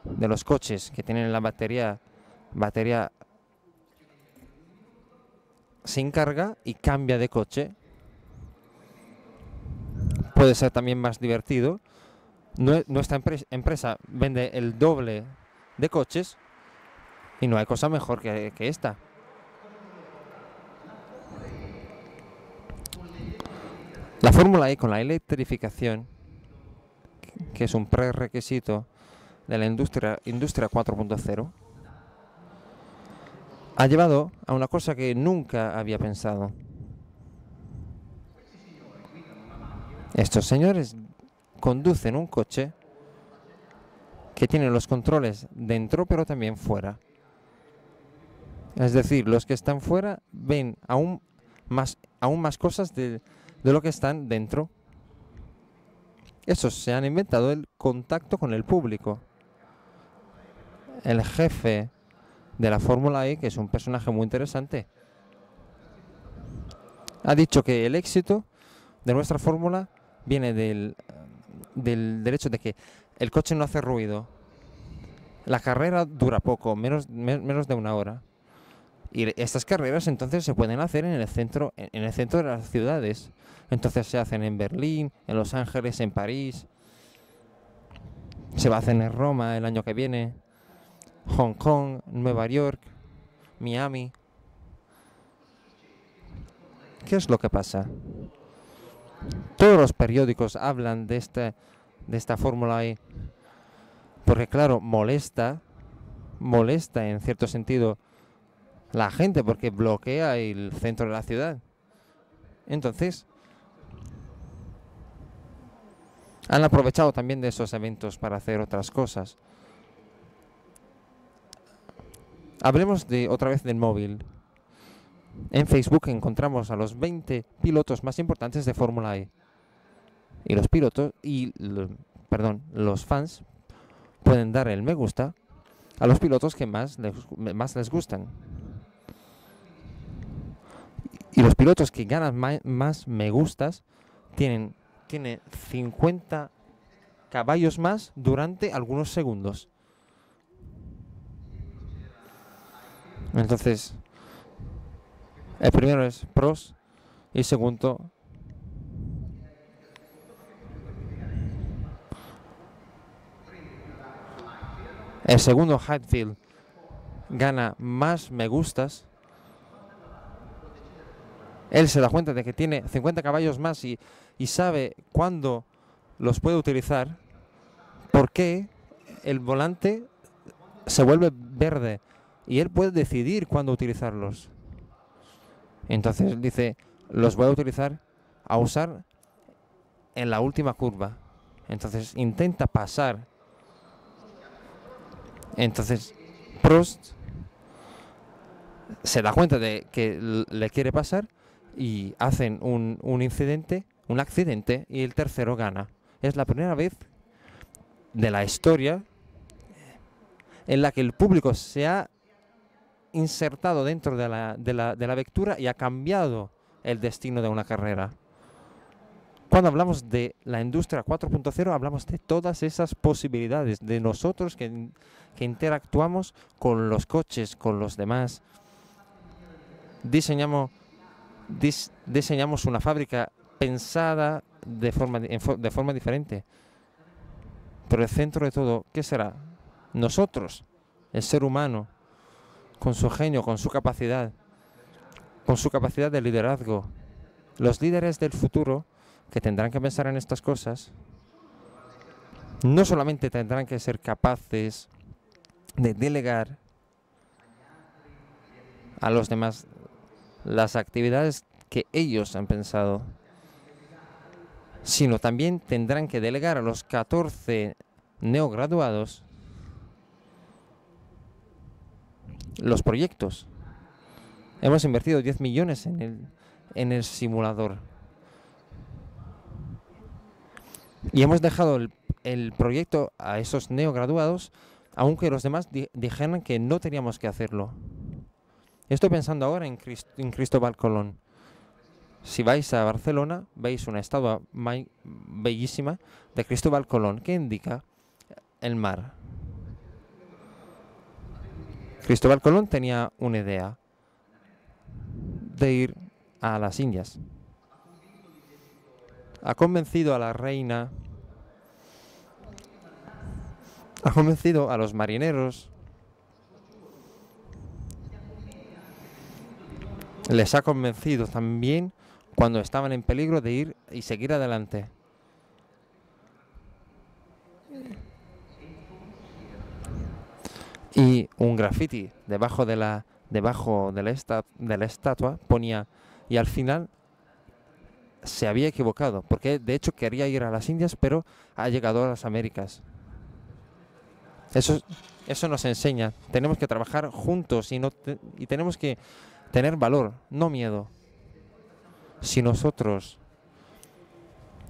[SPEAKER 2] de los coches que tienen la batería sin carga y cambia de coche. Puede ser también más divertido. Nuestra empresa vende el doble de coches y no hay cosa mejor que esta. La Fórmula E con la electrificación, que es un prerequisito de la industria 4.0, ha llevado a una cosa que nunca había pensado. Estos señores conducen un coche que tiene los controles dentro pero también fuera. Es decir, los que están fuera ven aún más cosas de de lo que están dentro. Esos se han inventado el contacto con el público. El jefe de la Fórmula E, que es un personaje muy interesante, ha dicho que el éxito de nuestra fórmula viene del hecho de que el coche no hace ruido. La carrera dura poco, menos de una hora. Y estas carreras entonces se pueden hacer en el centro de las ciudades. Entonces se hacen en Berlín, en Los Ángeles, en París. Se va a hacer en Roma el año que viene. Hong Kong, Nueva York, Miami. ¿Qué es lo que pasa? Todos los periódicos hablan de esta Fórmula E porque, claro, molesta en cierto sentido la gente porque bloquea el centro de la ciudad. Entonces, han aprovechado también de esos eventos para hacer otras cosas. Hablemos otra vez del móvil. En Facebook encontramos a los 20 pilotos más importantes de Fórmula E. Y los fans pueden dar el me gusta a los pilotos que más les gustan. Y los pilotos que ganan más me gustas tienen 50 caballos más durante algunos segundos. Entonces, el primero es Prost y el segundo Hatfield gana más me gustas. Él se da cuenta de que tiene 50 caballos más y sabe cuándo los puede utilizar, porque el volante se vuelve verde y él puede decidir cuándo utilizarlos. Entonces dice, los voy a usar en la última curva. Entonces intenta pasar. Entonces Prost se da cuenta de que le quiere pasar y hacen un accidente y el tercero gana. Es la primera vez de la historia en la que el público se ha insertado dentro de la vectura y ha cambiado el destino de una carrera. Cuando hablamos de la industria 4.0 hablamos de todas esas posibilidades, de nosotros que interactuamos con los coches, con los demás. Diseñamos una fábrica pensada de forma diferente. Pero el centro de todo, ¿qué será? Nosotros, el ser humano, con su genio, con su capacidad de liderazgo. Los líderes del futuro que tendrán que pensar en estas cosas no solamente tendrán que ser capaces de delegar a los demás las actividades que ellos han pensado, sino también tendrán que delegar a los 14 neograduados los proyectos. Hemos invertido 10 millones en el simulador. Y hemos dejado el proyecto a esos neograduados, aunque los demás dijeran que no teníamos que hacerlo. Estoy pensando ahora en Cristóbal Colón. Si vais a Barcelona, veis una estatua bellísima de Cristóbal Colón que indica el mar. Cristóbal Colón tenía una idea de ir a las Indias. Ha convencido a la reina, ha convencido a los marineros, les ha convencido también cuando estaban en peligro de ir y seguir adelante. Y un graffiti debajo de la estatua ponía, y al final se había equivocado, porque de hecho quería ir a las Indias, pero ha llegado a las Américas. Eso nos enseña. Tenemos que trabajar juntos y tenemos que tener valor, no miedo. Si nosotros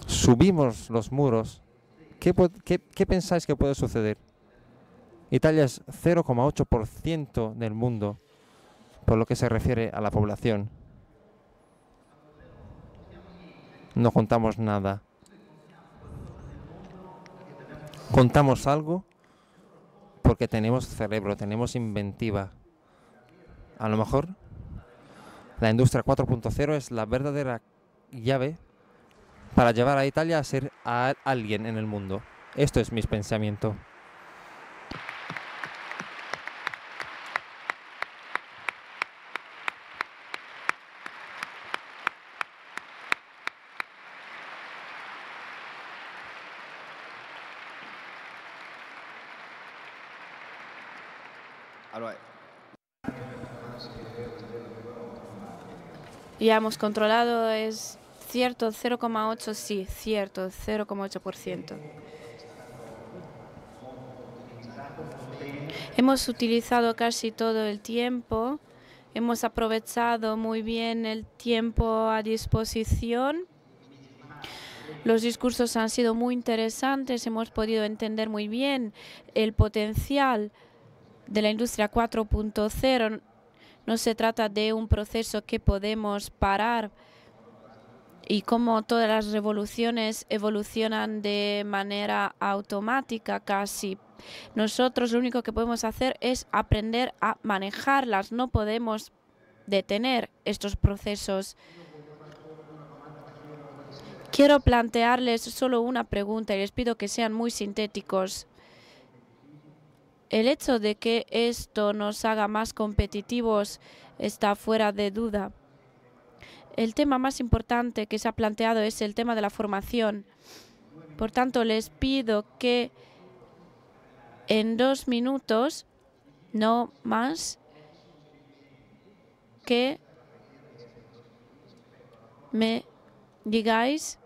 [SPEAKER 2] subimos los muros, ¿qué pensáis que puede suceder? Italia es 0,8% del mundo por lo que se refiere a la población. No contamos nada. Contamos algo porque tenemos cerebro, tenemos inventiva. A lo mejor la industria 4.0 es la verdadera llave para llevar a Italia a ser alguien en el mundo. Esto es mi pensamiento.
[SPEAKER 1] Allora,
[SPEAKER 3] Ya hemos controlado, es cierto, 0,8, sí, cierto, 0,8%. Hemos utilizado casi todo el tiempo, hemos aprovechado muy bien el tiempo a disposición. Los discursos han sido muy interesantes, hemos podido entender muy bien el potencial de la industria 4.0. No se trata de un proceso que podemos parar y como todas las revoluciones evolucionan de manera automática casi. Nosotros lo único que podemos hacer es aprender a manejarlas. No podemos detener estos procesos. Quiero plantearles solo una pregunta y les pido que sean muy sintéticos. El hecho de que esto nos haga más competitivos está fuera de duda. El tema más importante que se ha planteado es el tema de la formación. Por tanto, les pido que en 2 minutos, no más, que me digáis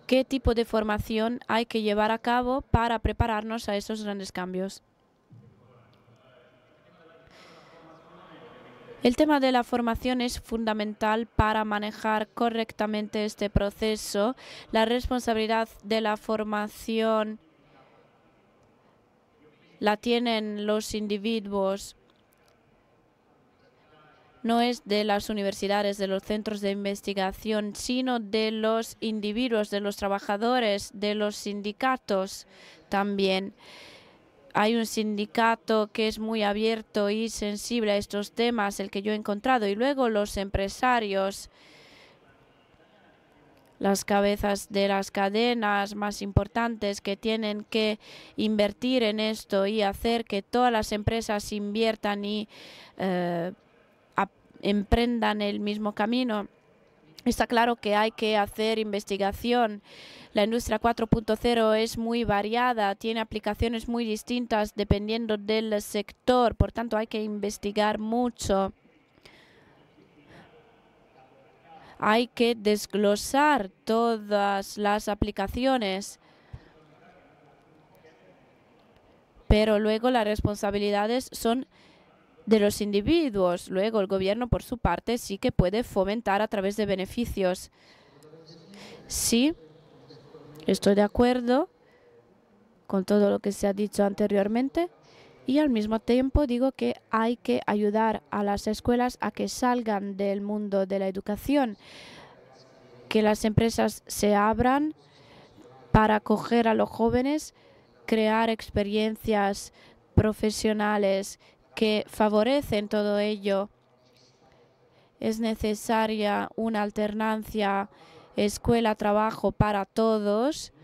[SPEAKER 3] qué tipo de formación hay que llevar a cabo para prepararnos a esos grandes cambios. El tema de la formación es fundamental para manejar correctamente este proceso. La responsabilidad de la formación la tienen los individuos. No es de las universidades, de los centros de investigación, sino de los individuos, de los trabajadores, de los sindicatos también. Hay un sindicato que es muy abierto y sensible a estos temas, el que yo he encontrado, y luego los empresarios, las cabezas de las cadenas más importantes que tienen que invertir en esto y hacer que todas las empresas inviertan y emprendan el mismo camino. Está claro que hay que hacer investigación. La industria 4.0 es muy variada, tiene aplicaciones muy distintas dependiendo del sector, por tanto hay que investigar mucho. Hay que desglosar todas las aplicaciones, pero luego las responsabilidades son de los individuos. Luego el gobierno, por su parte, sí que puede fomentar a través de beneficios. Sí, estoy de acuerdo con todo lo que se ha dicho anteriormente y al mismo tiempo digo que hay que ayudar a las escuelas a que salgan del mundo de la educación, que las empresas se abran para acoger a los jóvenes, crear experiencias profesionales que favorecen todo ello. Es necesaria una alternancia escuela-trabajo para todos.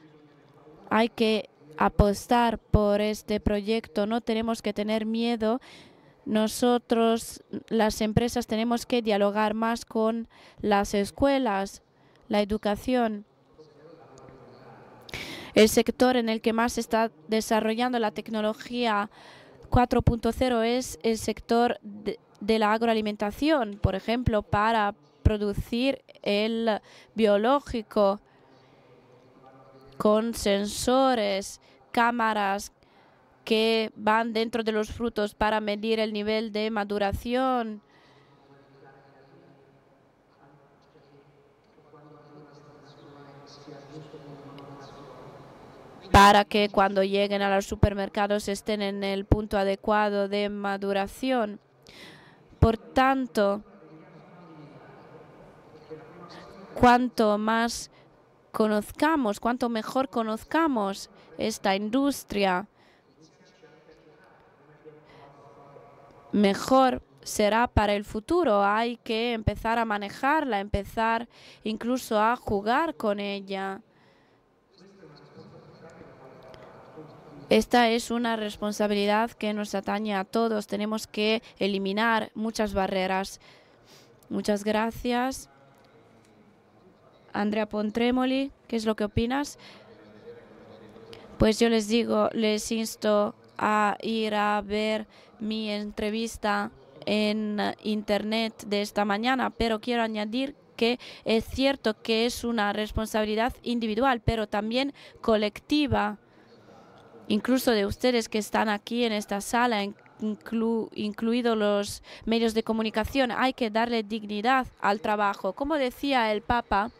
[SPEAKER 3] Hay que apostar por este proyecto. No tenemos que tener miedo. Nosotros, las empresas, tenemos que dialogar más con las escuelas, la educación. El sector en el que más se está desarrollando la tecnología 4.0 es el sector de la agroalimentación, por ejemplo, para producir el biológico con sensores, cámaras que van dentro de los frutos para medir el nivel de maduración. para que cuando lleguen a los supermercados estén en el punto adecuado de maduración. Por tanto, cuanto más conozcamos, cuanto mejor conozcamos esta industria, mejor será para el futuro. Hay que empezar a manejarla, empezar incluso a jugar con ella. Esta es una responsabilidad que nos atañe a todos. Tenemos que eliminar muchas barreras. Muchas gracias. Andrea Pontremoli, ¿qué es lo que opinas? Pues yo les digo, les insto a ir a ver mi entrevista en internet de esta mañana, pero quiero añadir que es cierto que es una responsabilidad individual, pero también colectiva, incluso de ustedes que están aquí en esta sala, incluidos los medios de comunicación. Hay que darle dignidad al trabajo. Como decía el Papa,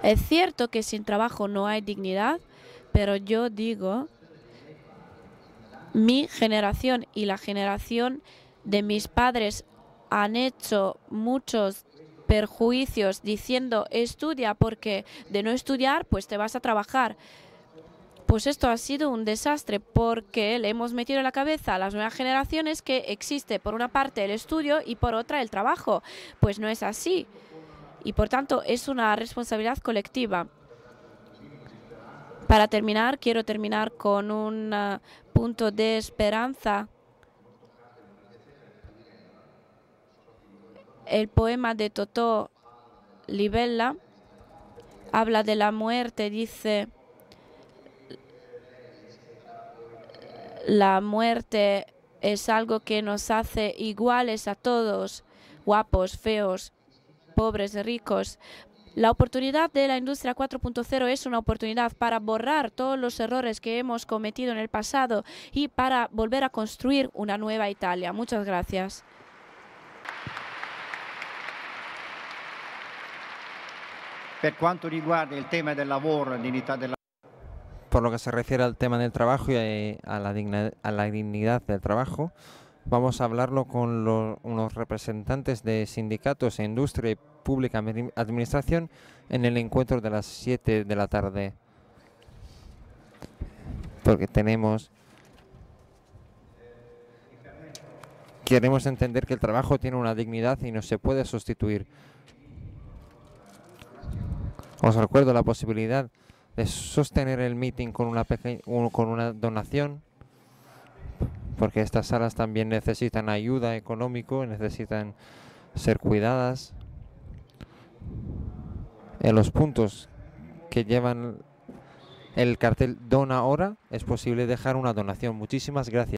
[SPEAKER 3] es cierto que sin trabajo no hay dignidad, pero yo digo, mi generación y la generación de mis padres han hecho muchos perjuicios diciendo estudia, porque de no estudiar pues te vas a trabajar. Pues esto ha sido un desastre, porque le hemos metido en la cabeza a las nuevas generaciones que existe por una parte el estudio y por otra el trabajo. Pues no es así. Y por tanto es una responsabilidad colectiva. Para terminar, quiero terminar con un punto de esperanza. El poema de Totò Livella habla de la muerte, dice: la muerte es algo que nos hace iguales a todos, guapos, feos, pobres, ricos. La oportunidad de la industria 4.0 es una oportunidad para borrar todos los errores que hemos cometido en el pasado y para volver a construir una nueva Italia. Muchas gracias.
[SPEAKER 1] Per quanto riguarda il tema del lavoro, la dignità del
[SPEAKER 2] Por lo que se refiere al tema del trabajo y a la dignidad del trabajo, vamos a hablarlo con unos representantes de sindicatos e industria y pública administración en el encuentro de las 7 de la tarde. Porque queremos entender que el trabajo tiene una dignidad y no se puede sustituir. Os recuerdo la posibilidad de sostener el meeting con una donación, porque estas salas también necesitan ayuda económica, necesitan ser cuidadas. En los puntos que llevan el cartel Dona Ahora es posible dejar una donación. Muchísimas gracias.